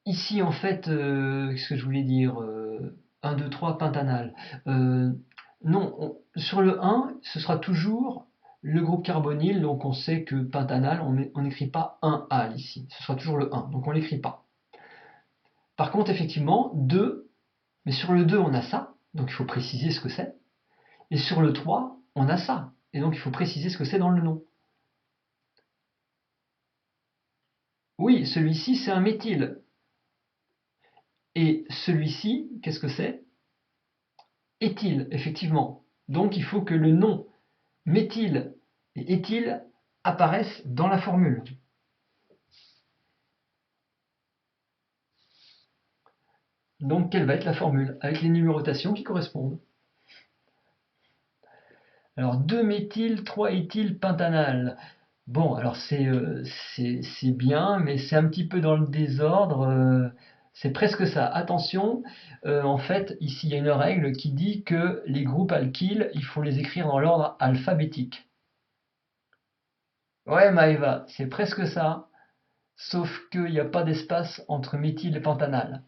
Ici, en fait, qu'est-ce que je voulais dire? 1, 2, 3, pentanal. Euh, non, sur le 1, ce sera toujours le groupe carbonyle, donc on sait que pentanal, on n'écrit pas 1-al ici, ce sera toujours le 1, donc on l'écrit pas. Par contre, effectivement, 2, mais sur le 2, on a ça, donc il faut préciser ce que c'est. Et sur le 3, on a ça, et donc il faut préciser ce que c'est dans le nom. Oui, celui-ci, c'est un méthyle. Et celui-ci, qu'est-ce que c'est? Éthyle, effectivement. Donc il faut que le nom méthyle et éthyle apparaissent dans la formule. Donc quelle va être la formule? Avec les numérotations qui correspondent. Alors 2-méthyl, 3-éthyl, pentanal. Bon, alors c'est bien, mais c'est un petit peu dans le désordre. C'est presque ça. Attention, en fait, ici il y a une règle qui dit que les groupes alkyles, il faut les écrire dans l'ordre alphabétique. Ouais, Maëva, c'est presque ça, sauf qu'il n'y a pas d'espace entre méthyle et pentanal.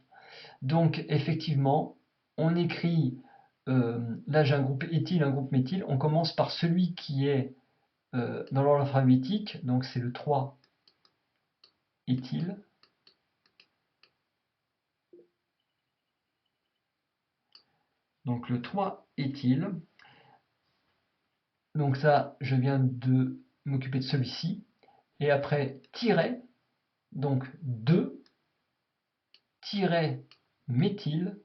Donc, effectivement, on écrit, là j'ai un groupe éthyle, un groupe méthyle, on commence par celui qui est dans l'ordre alphabétique, donc c'est le 3-éthyle. Donc le 3-éthyle. Donc ça, je viens de m'occuper de celui-ci. Et après, tiret, donc 2-méthyle.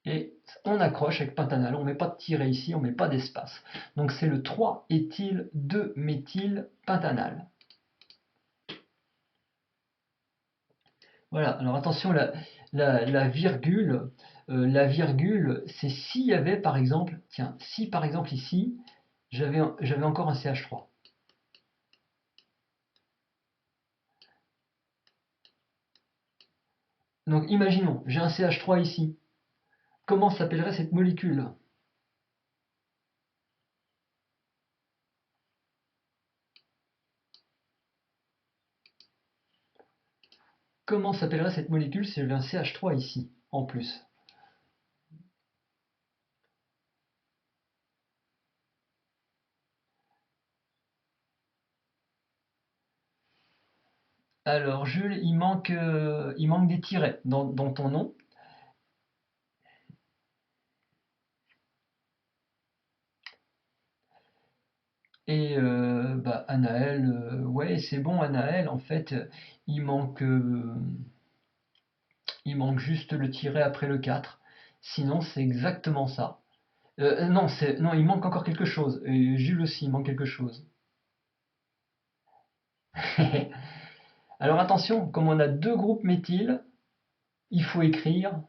Et on accroche avec pentanal, on ne met pas de tiret ici, on ne met pas d'espace. Donc c'est le 3-éthyle 2-méthyle pentanal. Voilà, alors attention, la virgule, c'est s'il y avait par exemple, tiens, si par exemple ici, j'avais encore un CH3. Donc imaginons, j'ai un CH3 ici. Comment s'appellerait cette molécule? Comment s'appellerait cette molécule si j'avais un CH3 ici, en plus? Alors, Jules, il manque des tirets dans ton nom. Et bah, Anaël, ouais, c'est bon, Anaël, en fait, il manque, euh, il manque juste le tiret après le 4. Sinon, c'est exactement ça. Non, non, il manque encore quelque chose. Et Jules aussi, il manque quelque chose. Alors attention, comme on a deux groupes méthyl, il faut écrire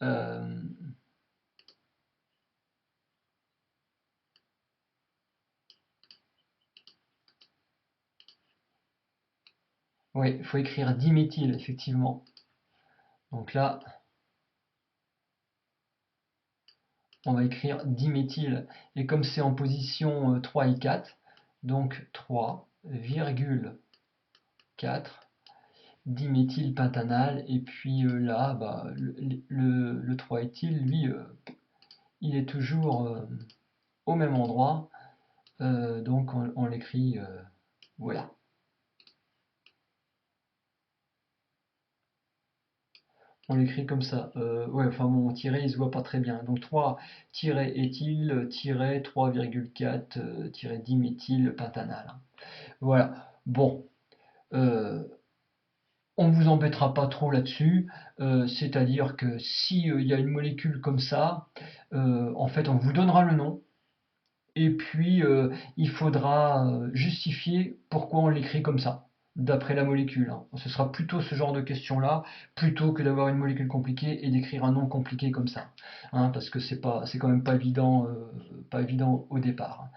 euh, oui, il faut écrire diméthyl, effectivement. Donc là, on va écrire diméthyl. Et comme c'est en position 3 et 4, donc 3,4 diméthylpentanal. Et puis là, bah, le 3-éthyl, lui, il est toujours au même endroit. Donc on l'écrit, voilà. On l'écrit comme ça. Ouais, enfin mon tiret, il se voit pas très bien. Donc 3-éthyl, 3,4, diméthylpentanal. Voilà. Bon. Euh, on ne vous embêtera pas trop là-dessus. C'est-à-dire que si il y a une molécule comme ça, en fait, on vous donnera le nom. Et puis, il faudra justifier pourquoi on l'écrit comme ça, d'après la molécule, hein. Ce sera plutôt ce genre de questions-là, plutôt que d'avoir une molécule compliquée et d'écrire un nom compliqué comme ça, hein, parce que c'est quand même pas évident au départ.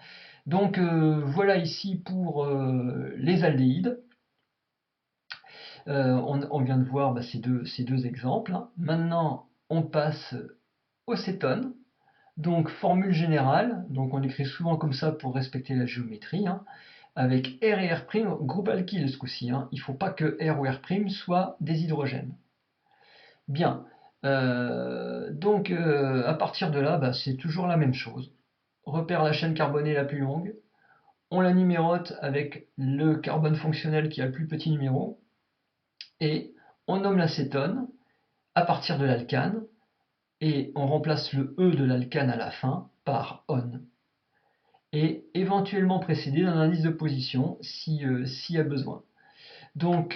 Donc voilà ici pour les aldéhydes. On vient de voir bah, ces deux exemples, hein. Maintenant, on passe aux cétones. Donc, formule générale, donc on écrit souvent comme ça pour respecter la géométrie, hein, avec R et R', groupe alkyle ce coup-ci, hein. Il ne faut pas que R ou R' soient des hydrogènes. Bien, donc à partir de là, bah, c'est toujours la même chose. Repère la chaîne carbonée la plus longue, on la numérote avec le carbone fonctionnel qui a le plus petit numéro, et on nomme l'acétone à partir de l'alcane, et on remplace le E de l'alcane à la fin par on. Et éventuellement précédé d'un indice de position s'il y a besoin. Donc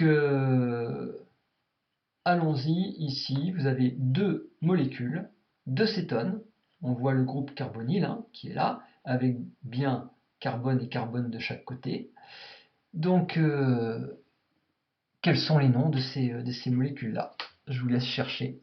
allons-y, ici vous avez deux molécules, deux cétones, on voit le groupe carbonyle hein, qui est là, avec bien carbone et carbone de chaque côté. Donc quels sont les noms de ces molécules-là? Je vous laisse chercher.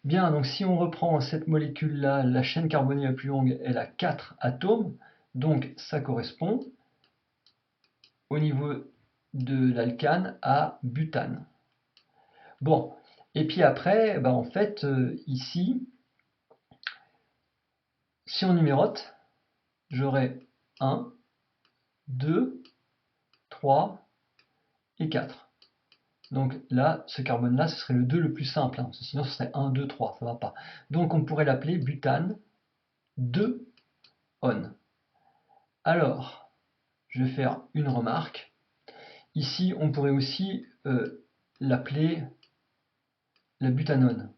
Bien, donc si on reprend cette molécule-là, la chaîne carbonée la plus longue, elle a 4 atomes, donc ça correspond au niveau de l'alcane à butane. Bon, et puis après, ben en fait, ici, si on numérote, j'aurai 1, 2, 3 et 4. Donc là, ce carbone-là, ce serait le 2 le plus simple, hein, sinon ce serait 1, 2, 3, ça ne va pas. Donc on pourrait l'appeler butane 2-on. Alors, je vais faire une remarque. Ici, on pourrait aussi l'appeler la butanone.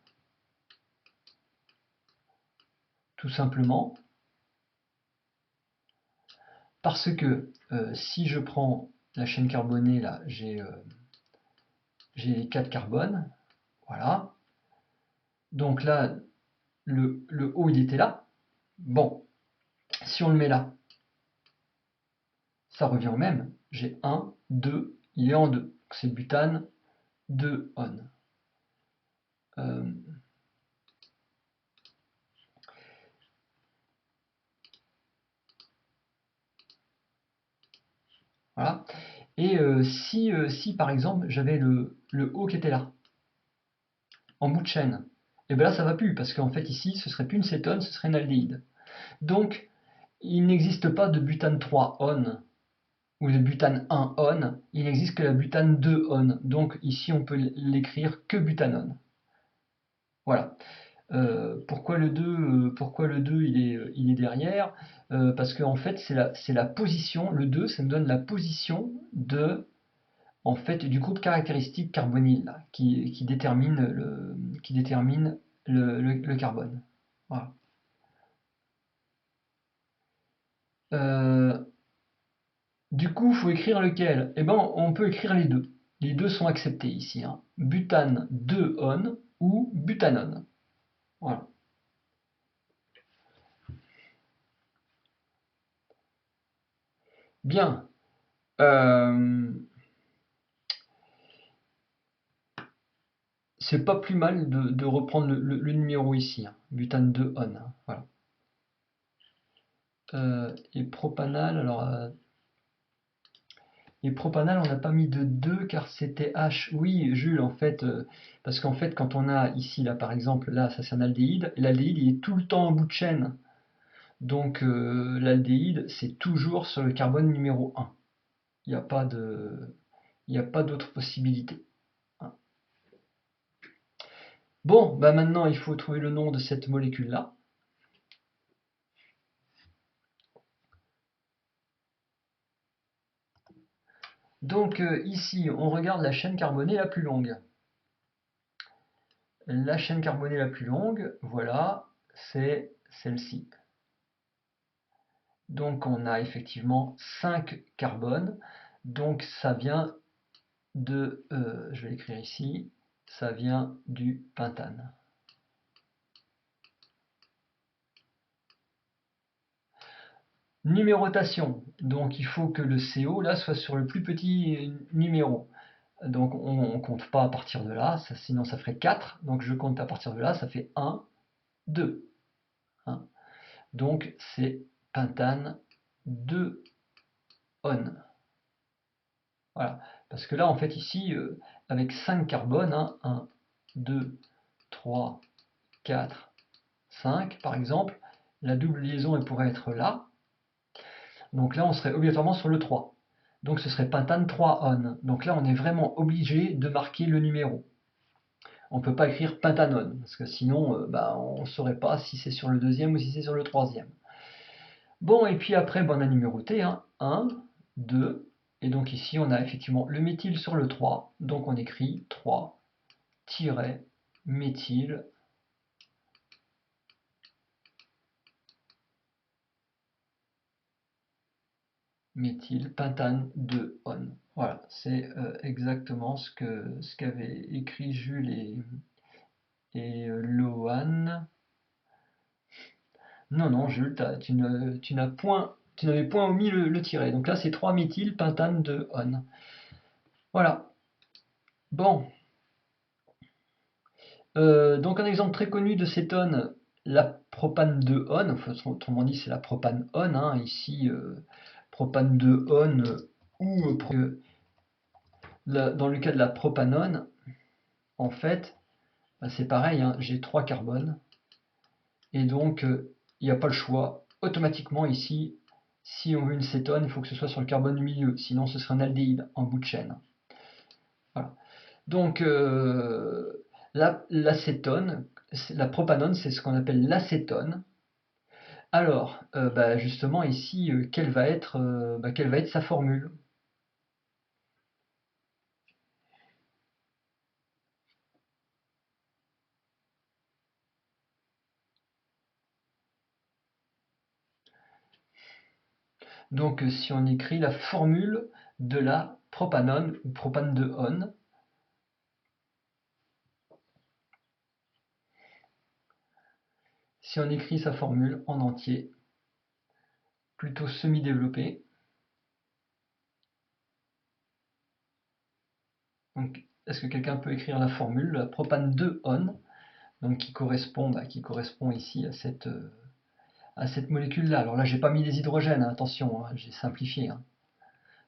Tout simplement parce que si je prends la chaîne carbonée, là, j'ai les 4 carbones. Voilà. Donc là, le O, il était là. Bon, si on le met là, ça revient au même. J'ai 1, 2, il est en 2. C'est butane 2-on. Euh, voilà. Et si par exemple j'avais le O qui était là, en bout de chaîne, et bien là ça va plus, parce qu'en fait ici ce serait plus une cétone, ce serait une aldéhyde. Donc il n'existe pas de butane 3-on ou de butane 1-on, il n'existe que la butane 2-on. Donc ici on peut l'écrire que butanone. Voilà. Pourquoi le 2, il est derrière? Parce qu'en fait c'est la position, le 2 ça nous donne la position de, en fait, du groupe caractéristique carbonyle là, qui détermine le carbone. Voilà. Euh, du coup, il faut écrire lequel? Eh ben, on peut écrire les deux. Les deux sont acceptés ici, hein. Butane 2-on ou butanone. Voilà. Bien. Euh, c'est pas plus mal de reprendre le numéro ici, hein. Butane 2-on, hein. Voilà. Et propanal, alors et propanal, on n'a pas mis de 2 car c'était H. Oui, Jules, en fait, parce qu'en fait, quand on a ici, là, par exemple, là, ça c'est un aldéhyde, et l'aldéhyde, il est tout le temps en bout de chaîne. Donc, l'aldéhyde, c'est toujours sur le carbone numéro 1. Il n'y a pas de, il n'y a pas d'autre possibilité, hein. Bon, bah maintenant, il faut trouver le nom de cette molécule-là. Donc, ici, on regarde la chaîne carbonée la plus longue. La chaîne carbonée la plus longue, voilà, c'est celle-ci. Donc on a effectivement 5 carbones. Donc ça vient de, je vais l'écrire ici, ça vient du pentane. Numérotation, donc il faut que le CO là soit sur le plus petit numéro. Donc on ne compte pas à partir de là, sinon ça ferait 4. Donc je compte à partir de là, ça fait 1, 2. Hein. Donc c'est pentane 2-on. Voilà. Parce que là, en fait, ici, avec 5 carbones, hein, 1, 2, 3, 4, 5, par exemple, la double liaison, elle pourrait être là. Donc là, on serait obligatoirement sur le 3. Donc ce serait pentane 3-on. Donc là, on est vraiment obligé de marquer le numéro. On ne peut pas écrire pentanone, parce que sinon, bah, on ne saurait pas si c'est sur le deuxième ou si c'est sur le troisième. Bon, et puis après, on a numéroté, hein, 1, 2, et donc ici, on a effectivement le méthyle sur le 3, donc on écrit 3-méthyle méthylpentane 2-on. Voilà, c'est exactement ce qu'avaient écrit Jules et Lohan. Non, non, Jules, tu n'avais point omis le tiret. Donc là, c'est 3-méthylpentane 2-on. Voilà. Bon, Donc un exemple très connu de cétone, la propane 2-on, enfin, autrement dit c'est la propane-on, hein, ici propane 2-on dans le cas de la propanone, en fait, bah, c'est pareil, hein, j'ai 3 carbones, et donc il n'y a pas le choix. Automatiquement ici, si on veut une cétone, il faut que ce soit sur le carbone du milieu, sinon ce serait un aldéhyde en bout de chaîne. Voilà. Donc l'acétone, la propanone, c'est ce qu'on appelle l'acétone. Alors, bah, justement ici, quelle va être sa formule? Donc si on écrit la formule de la propanone ou propane de on, si on écrit sa formule en entier, plutôt semi-développée, donc est-ce que quelqu'un peut écrire la formule, la propane de on, donc qui correspond ici à cette molécule-là. Alors là, j'ai pas mis les hydrogènes, hein, attention, hein, j'ai simplifié, hein.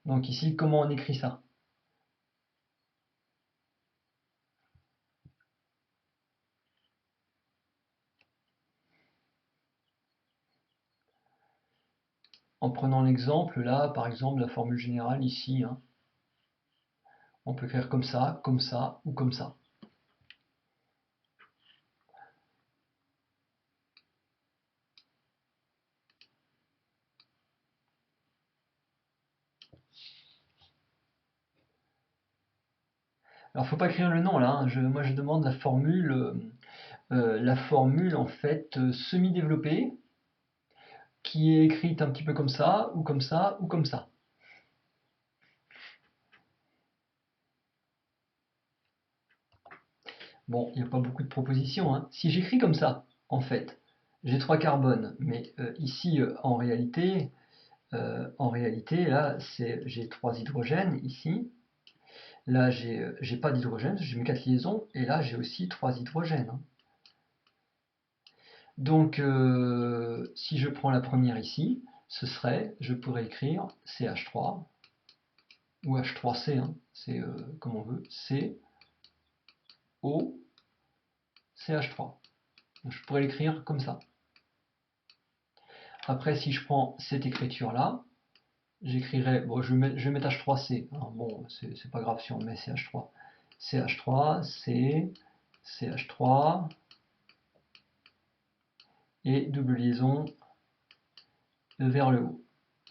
Donc ici, comment on écrit ça? En prenant l'exemple, là, par exemple, la formule générale ici, hein, on peut faire comme ça ou comme ça. Alors, faut pas écrire le nom là, hein. Moi je demande la formule en fait semi-développée, qui est écrite un petit peu comme ça, ou comme ça, ou comme ça. Bon, il n'y a pas beaucoup de propositions, hein. Si j'écris comme ça, en fait, j'ai 3 carbones, mais ici, en réalité, là, j'ai 3 hydrogènes ici. Là, j'ai pas d'hydrogène, j'ai mes 4 liaisons, et là, j'ai aussi 3 hydrogènes, hein. Donc, si je prends la première ici, je pourrais écrire CH3, ou H3C, hein, c'est comme on veut, C, O, CH3. Donc, je pourrais l'écrire comme ça. Après, si je prends cette écriture-là, j'écrirais, bon, je vais mettre H3C, hein, bon, c'est pas grave si on met CH3. CH3, C, CH3, et double liaison vers le haut.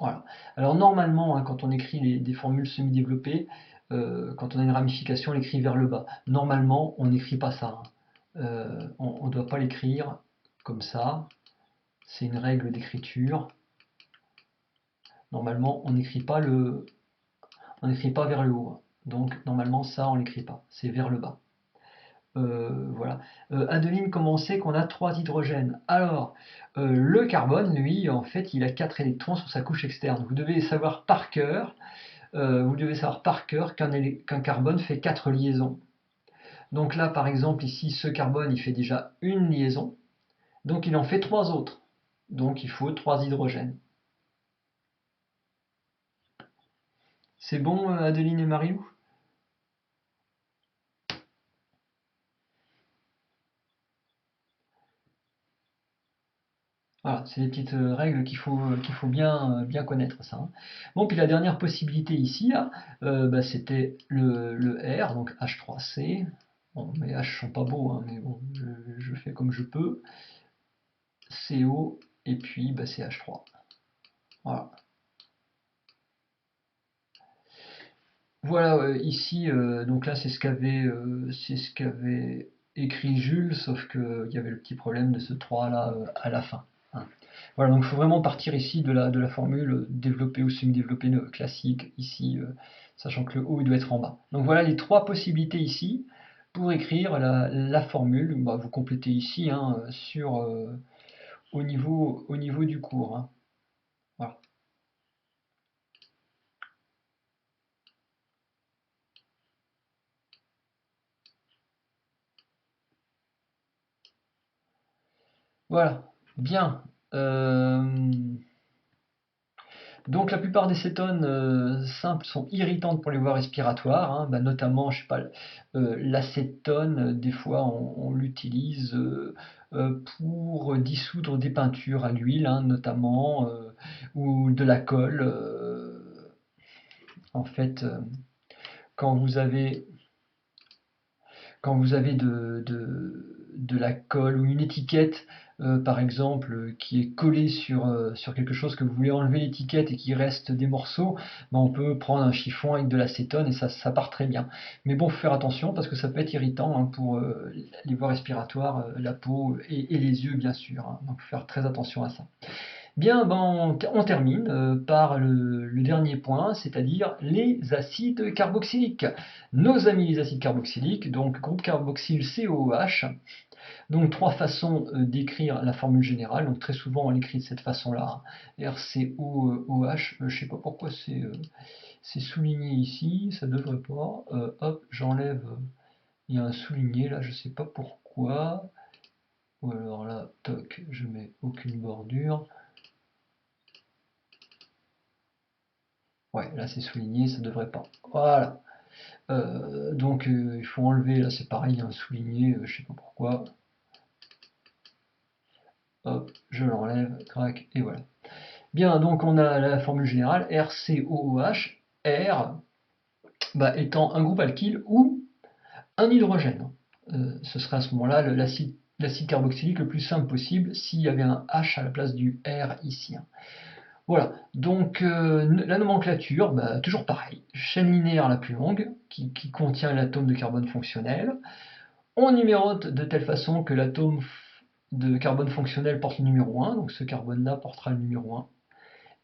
Voilà. Alors normalement, hein, quand on écrit des formules semi-développées, quand on a une ramification, on l'écrit vers le bas. Normalement, on n'écrit pas ça, hein. On ne doit pas l'écrire comme ça. C'est une règle d'écriture. Normalement, on n'écrit pas vers le haut. Donc normalement, ça, on l'écrit pas. C'est vers le bas. Voilà. Adeline, comment on sait qu'on a 3 hydrogènes? Alors, le carbone, lui, en fait, il a 4 électrons sur sa couche externe. Vous devez savoir par cœur qu'un carbone fait 4 liaisons. Donc là, par exemple, ici, ce carbone, il fait déjà une liaison. Donc il en fait 3 autres. Donc il faut 3 hydrogènes. C'est bon, Adeline et Marilou? Voilà, c'est des petites règles qu'il faut bien connaître, ça, hein. Bon, puis la dernière possibilité ici, là, bah, c'était le R, donc H3C. Bon, mes H sont pas beaux, hein, mais bon, je fais comme je peux. CO, et puis bah, CH3. Voilà. Voilà, ici, donc là, c'est ce qu'avait écrit Jules, sauf qu'il y avait le petit problème de ce 3 là à la fin, hein. Voilà, donc il faut vraiment partir ici de la formule développée ou semi-développée classique, ici, sachant que le haut il doit être en bas. Donc voilà les 3 possibilités ici pour écrire la formule. Bah, vous complétez ici, hein, au niveau du cours, hein. Voilà. Voilà, bien. Donc la plupart des cétones simples sont irritantes pour les voies respiratoires, hein, bah, notamment, je sais pas, l'acétone, des fois on l'utilise pour dissoudre des peintures à l'huile, hein, notamment, ou de la colle. En fait, quand vous avez de la colle ou une étiquette, par exemple, qui est collée sur quelque chose que vous voulez enlever l'étiquette et qu'il reste des morceaux, ben on peut prendre un chiffon avec de l'acétone et ça part très bien. Mais bon, faut faire attention parce que ça peut être irritant, hein, pour les voies respiratoires, la peau et les yeux, bien sûr, hein. Donc faut faire très attention à ça. Bien, ben, on termine par le dernier point, c'est-à-dire les acides carboxyliques. Nos amis les acides carboxyliques, donc groupe carboxyle COOH. Donc trois façons d'écrire la formule générale. Donc très souvent on l'écrit de cette façon-là, RCOOH. Je ne sais pas pourquoi c'est souligné ici, ça devrait pas. Hop, j'enlève. Il y a un souligné là, je ne sais pas pourquoi. Ou alors là, toc, je mets aucune bordure. Ouais, là c'est souligné, ça devrait pas. Voilà. Donc il faut enlever, là c'est pareil, un souligné, je sais pas pourquoi. Hop, je l'enlève, crac, et voilà. Bien, donc on a la formule générale, RCOOH, R bah, étant un groupe alkyle ou un hydrogène. Ce serait à ce moment-là l'acide carboxylique le plus simple possible s'il y avait un H à la place du R ici. Voilà, donc la nomenclature, bah, toujours pareil. Chaîne linéaire la plus longue, qui contient l'atome de carbone fonctionnel. On numérote de telle façon que l'atome de carbone fonctionnel porte le numéro 1, donc ce carbone-là portera le numéro 1.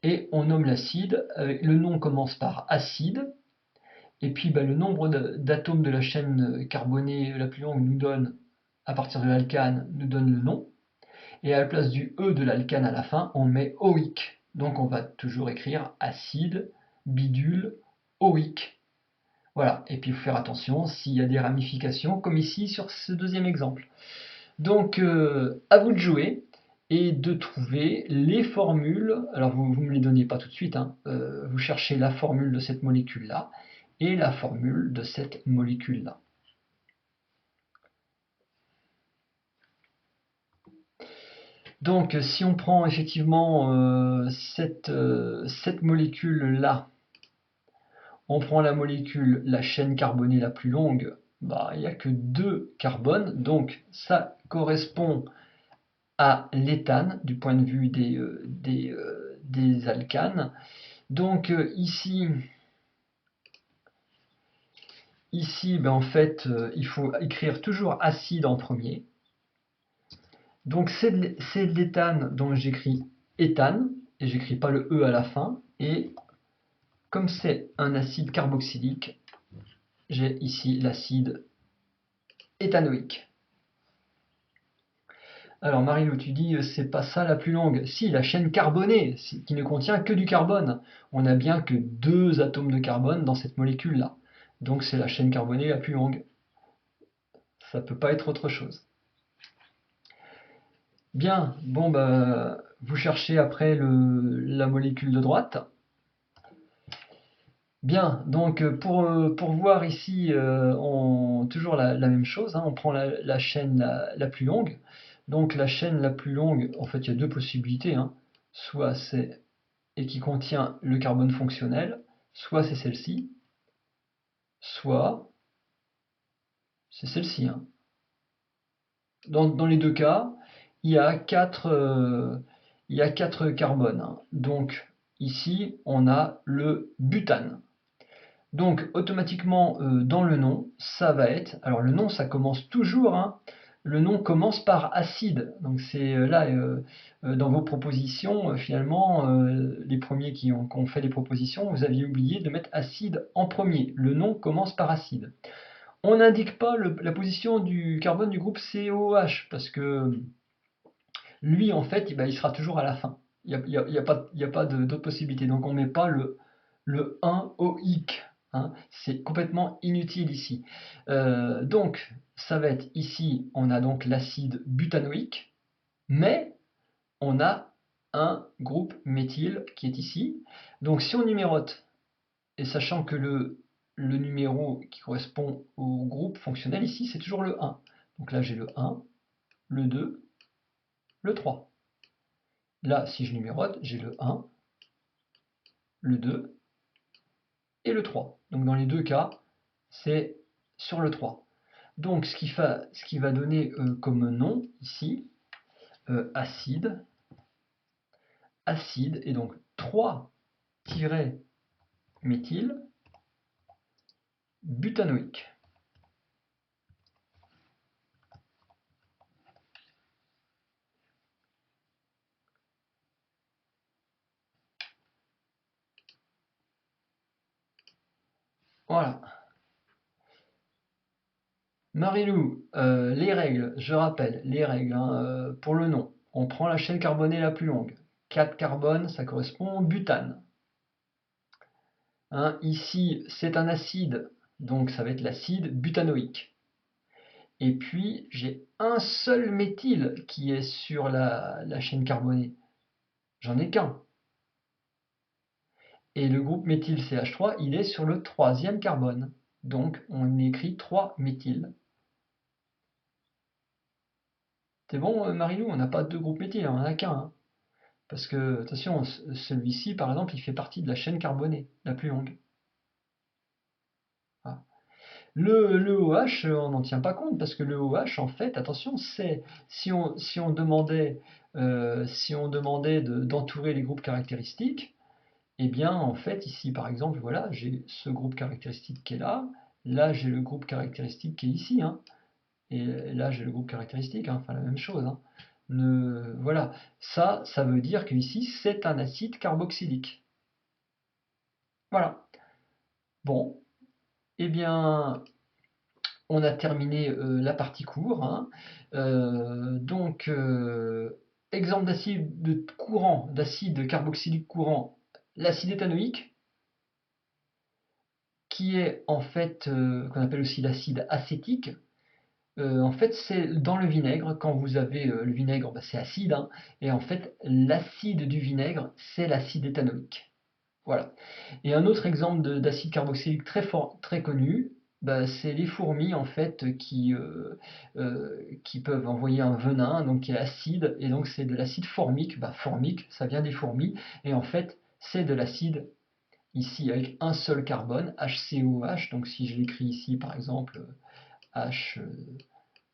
Et on nomme l'acide, le nom commence par acide, et puis bah, le nombre d'atomes de la chaîne carbonée la plus longue nous donne, à partir de l'alcane, nous donne le nom. Et à la place du E de l'alcane à la fin, on met oïque. Donc on va toujours écrire acide, bidule, oïque. Voilà, et puis il faut faire attention s'il y a des ramifications, comme ici sur ce deuxième exemple. Donc à vous de jouer et de trouver les formules. Alors vous ne me les donnez pas tout de suite, hein. Vous cherchez la formule de cette molécule-là et la formule de cette molécule-là. Donc si on prend effectivement cette molécule-là, on prend la molécule, la chaîne carbonée la plus longue, bah, il n'y a que 2 carbones, donc ça correspond à l'éthane du point de vue des alcanes. Donc ici ben, en fait, il faut écrire toujours acide en premier. Donc c'est de l'éthane, donc j'écris éthane, et j'écris pas le E à la fin. Et comme c'est un acide carboxylique, j'ai ici l'acide éthanoïque. Alors Marilou, tu dis c'est pas ça la plus longue. Si, la chaîne carbonée, qui ne contient que du carbone. On n'a bien que 2 atomes de carbone dans cette molécule-là. Donc c'est la chaîne carbonée la plus longue. Ça ne peut pas être autre chose. Bien, bon bah vous cherchez après la molécule de droite. Bien, donc pour voir ici, toujours la même chose, hein, on prend la chaîne la plus longue. Donc la chaîne la plus longue, en fait il y a 2 possibilités, hein. Soit c'est, et qui contient le carbone fonctionnel, soit c'est celle-ci, soit c'est celle-ci, hein. Dans les 2 cas, il y a 4 carbones, hein. Donc ici on a le butane. Donc automatiquement dans le nom, ça va être, alors le nom ça commence toujours, hein, le nom commence par acide. Donc c'est là dans vos propositions, finalement, les premiers qui ont fait les propositions, vous aviez oublié de mettre acide en premier. Le nom commence par acide. On n'indique pas la position du carbone du groupe COOH parce que lui en fait il sera toujours à la fin. Il n'y a pas d'autre possibilité. Donc on ne met pas le 1 oïque, hein. C'est complètement inutile ici. Donc ça va être ici, on a donc l'acide butanoïque, mais on a un groupe méthyle qui est ici. Donc si on numérote, et sachant que le numéro qui correspond au groupe fonctionnel ici, c'est toujours le 1. Donc là j'ai le 1, le 2, le 3. Là, si je numérote, j'ai le 1, le 2 et le 3. Donc dans les deux cas, c'est sur le 3. Donc ce qui va donner comme nom ici, acide, et donc 3-méthyle-butanoïque. Voilà. Marilou, les règles, je rappelle, les règles pour le nom. On prend la chaîne carbonée la plus longue. 4 carbones, ça correspond au butane. Ici, c'est un acide, donc ça va être l'acide butanoïque. Et puis, j'ai un seul méthyle qui est sur la chaîne carbonée. J'en ai qu'un. Et le groupe méthyle-CH3, il est sur le troisième carbone. Donc, on écrit 3-méthyle. C'est bon, Marilou, on n'a pas deux groupes méthyle, on n'en a qu'un. Parce que, attention, celui-ci, par exemple, il fait partie de la chaîne carbonée, la plus longue. Voilà. Le OH, on n'en tient pas compte, parce que le OH, en fait, attention, c'est si on demandait, d'entourer les groupes caractéristiques, eh bien, en fait, ici, par exemple, voilà, j'ai ce groupe caractéristique qui est là j'ai le groupe caractéristique qui est ici, et là, j'ai le groupe caractéristique, enfin la même chose. Voilà, ça veut dire que ici, c'est un acide carboxylique. Voilà. Bon, eh bien, on a terminé la partie cours. Donc, exemple d'acide courant, d'acide carboxylique courant, l'acide éthanoïque, qui est en fait, qu'on appelle aussi l'acide acétique. En fait, c'est dans le vinaigre, quand vous avez le vinaigre, c'est acide, et en fait, l'acide du vinaigre, c'est l'acide éthanoïque. Voilà. Et un autre exemple d'acide carboxylique très fort, très connu, c'est les fourmis en fait qui peuvent envoyer un venin, donc qui est acide, et donc c'est de l'acide formique. Formique, ça vient des fourmis, et en fait, c'est de l'acide ici avec un seul carbone, HCOH. Donc si je l'écris ici, par exemple, H,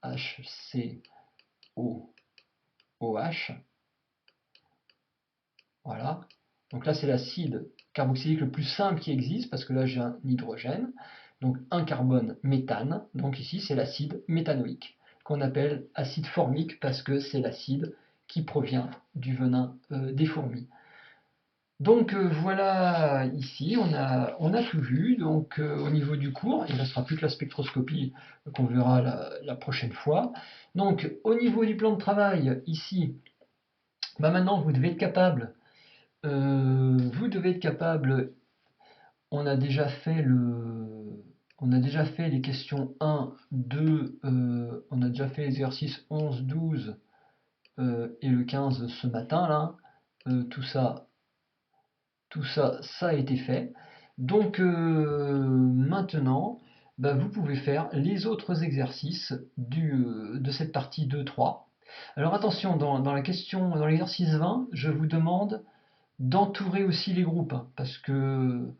HCOOH. Voilà. Donc là, c'est l'acide carboxylique le plus simple qui existe, parce que là, j'ai un hydrogène. Donc un carbone méthane. Donc ici, c'est l'acide méthanoïque, qu'on appelle acide formique, parce que c'est l'acide qui provient du venin des fourmis. Donc voilà, ici, on a tout vu. Donc au niveau du cours, il ne restera plus que la spectroscopie qu'on verra la prochaine fois. Donc au niveau du plan de travail, ici, maintenant, vous devez être capable. On a déjà fait les questions 1, 2, on a déjà fait l'exercice 11, 12 et le 15 ce matin là. Tout ça, ça a été fait. Donc maintenant, vous pouvez faire les autres exercices de cette partie 2-3. Alors attention, dans l'exercice 20, je vous demande d'entourer aussi les groupes, parce que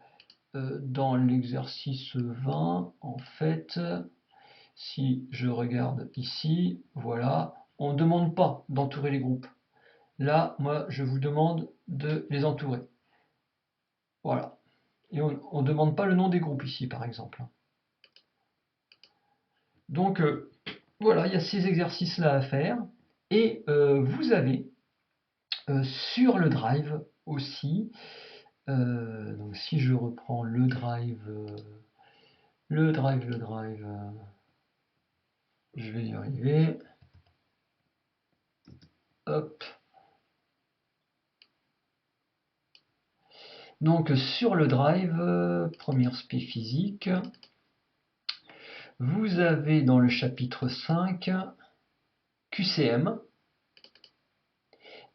dans l'exercice 20, en fait, si je regarde ici, voilà, on ne demande pas d'entourer les groupes. Là, moi, je vous demande de les entourer. Voilà. Et on ne demande pas le nom des groupes ici, par exemple. Donc, voilà, il y a ces exercices-là à faire. Et vous avez sur le drive aussi, donc si je reprends le drive, je vais y arriver. Hop. Donc sur le drive, première spé physique, vous avez dans le chapitre 5 QCM.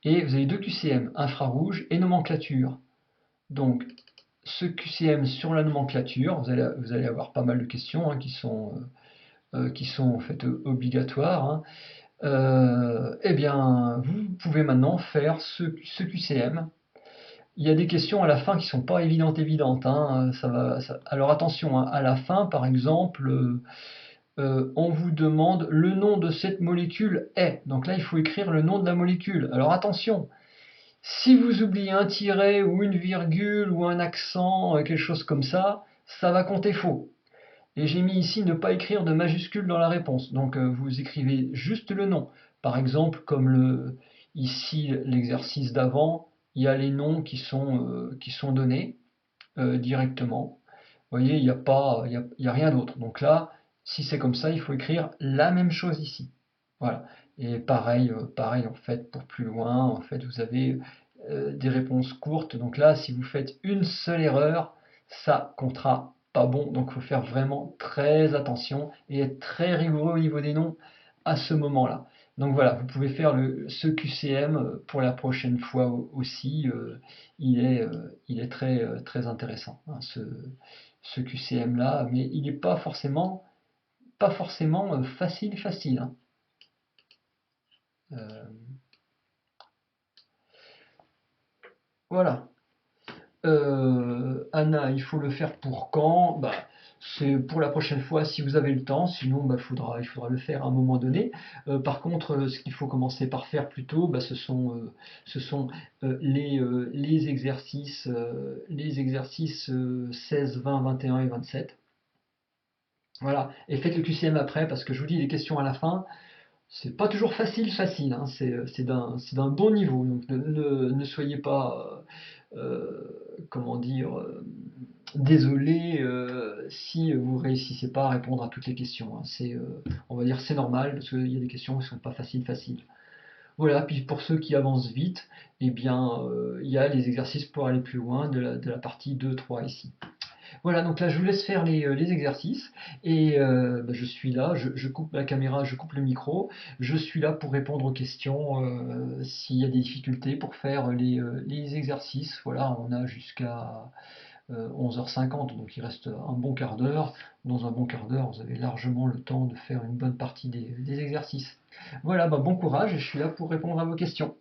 et vous avez deux QCM, infrarouge et nomenclature. Donc, ce QCM sur la nomenclature, vous allez avoir pas mal de questions hein, qui sont en fait obligatoires. Hein. Eh bien, vous pouvez maintenant faire ce QCM. Il y a des questions à la fin qui sont pas évidentes. Hein, alors attention, hein, à la fin, par exemple, on vous demande le nom de cette molécule est. Donc là, il faut écrire le nom de la molécule. Alors attention, si vous oubliez un tiret ou une virgule ou un accent, quelque chose comme ça va compter faux. Et j'ai mis ici ne pas écrire de majuscule dans la réponse. Donc vous écrivez juste le nom. Par exemple, comme ici l'exercice d'avant, il y a les noms qui sont donnés directement. Vous voyez, il y a rien d'autre. Donc là, si c'est comme ça, il faut écrire la même chose ici. Voilà. Et pareil en fait pour plus loin. En fait, vous avez des réponses courtes. Donc là, si vous faites une seule erreur, ça comptera pas bon. Donc il faut faire vraiment très attention et être très rigoureux au niveau des noms à ce moment-là. Donc voilà, vous pouvez faire ce QCM pour la prochaine fois aussi. Il est très intéressant, hein, ce QCM-là, mais il n'est pas forcément facile. Hein. Euh, voilà. Anna, il faut le faire pour quand? Bah, c'est pour la prochaine fois si vous avez le temps, sinon bah, il faudra le faire à un moment donné. Par contre, ce qu'il faut commencer par faire plutôt, bah, ce sont les exercices 16, 20, 21 et 27. Voilà, et faites le QCM après, parce que je vous dis, les questions à la fin, c'est pas toujours facile, hein, c'est d'un bon niveau, donc ne soyez pas, comment dire, désolé si vous réussissez pas à répondre à toutes les questions. Hein. On va dire c'est normal, parce qu'il y a des questions qui sont pas faciles. Voilà, puis pour ceux qui avancent vite, eh bien, il y a les exercices pour aller plus loin de la partie 2, 3 ici. Voilà, donc là je vous laisse faire les exercices et bah, je suis là, je coupe la caméra, je coupe le micro, je suis là pour répondre aux questions s'il y a des difficultés pour faire les exercices. Voilà, on a jusqu'à 11h50, donc il reste un bon quart d'heure. Dans un bon quart d'heure, vous avez largement le temps de faire une bonne partie des exercices. Voilà, bah, bon courage et je suis là pour répondre à vos questions.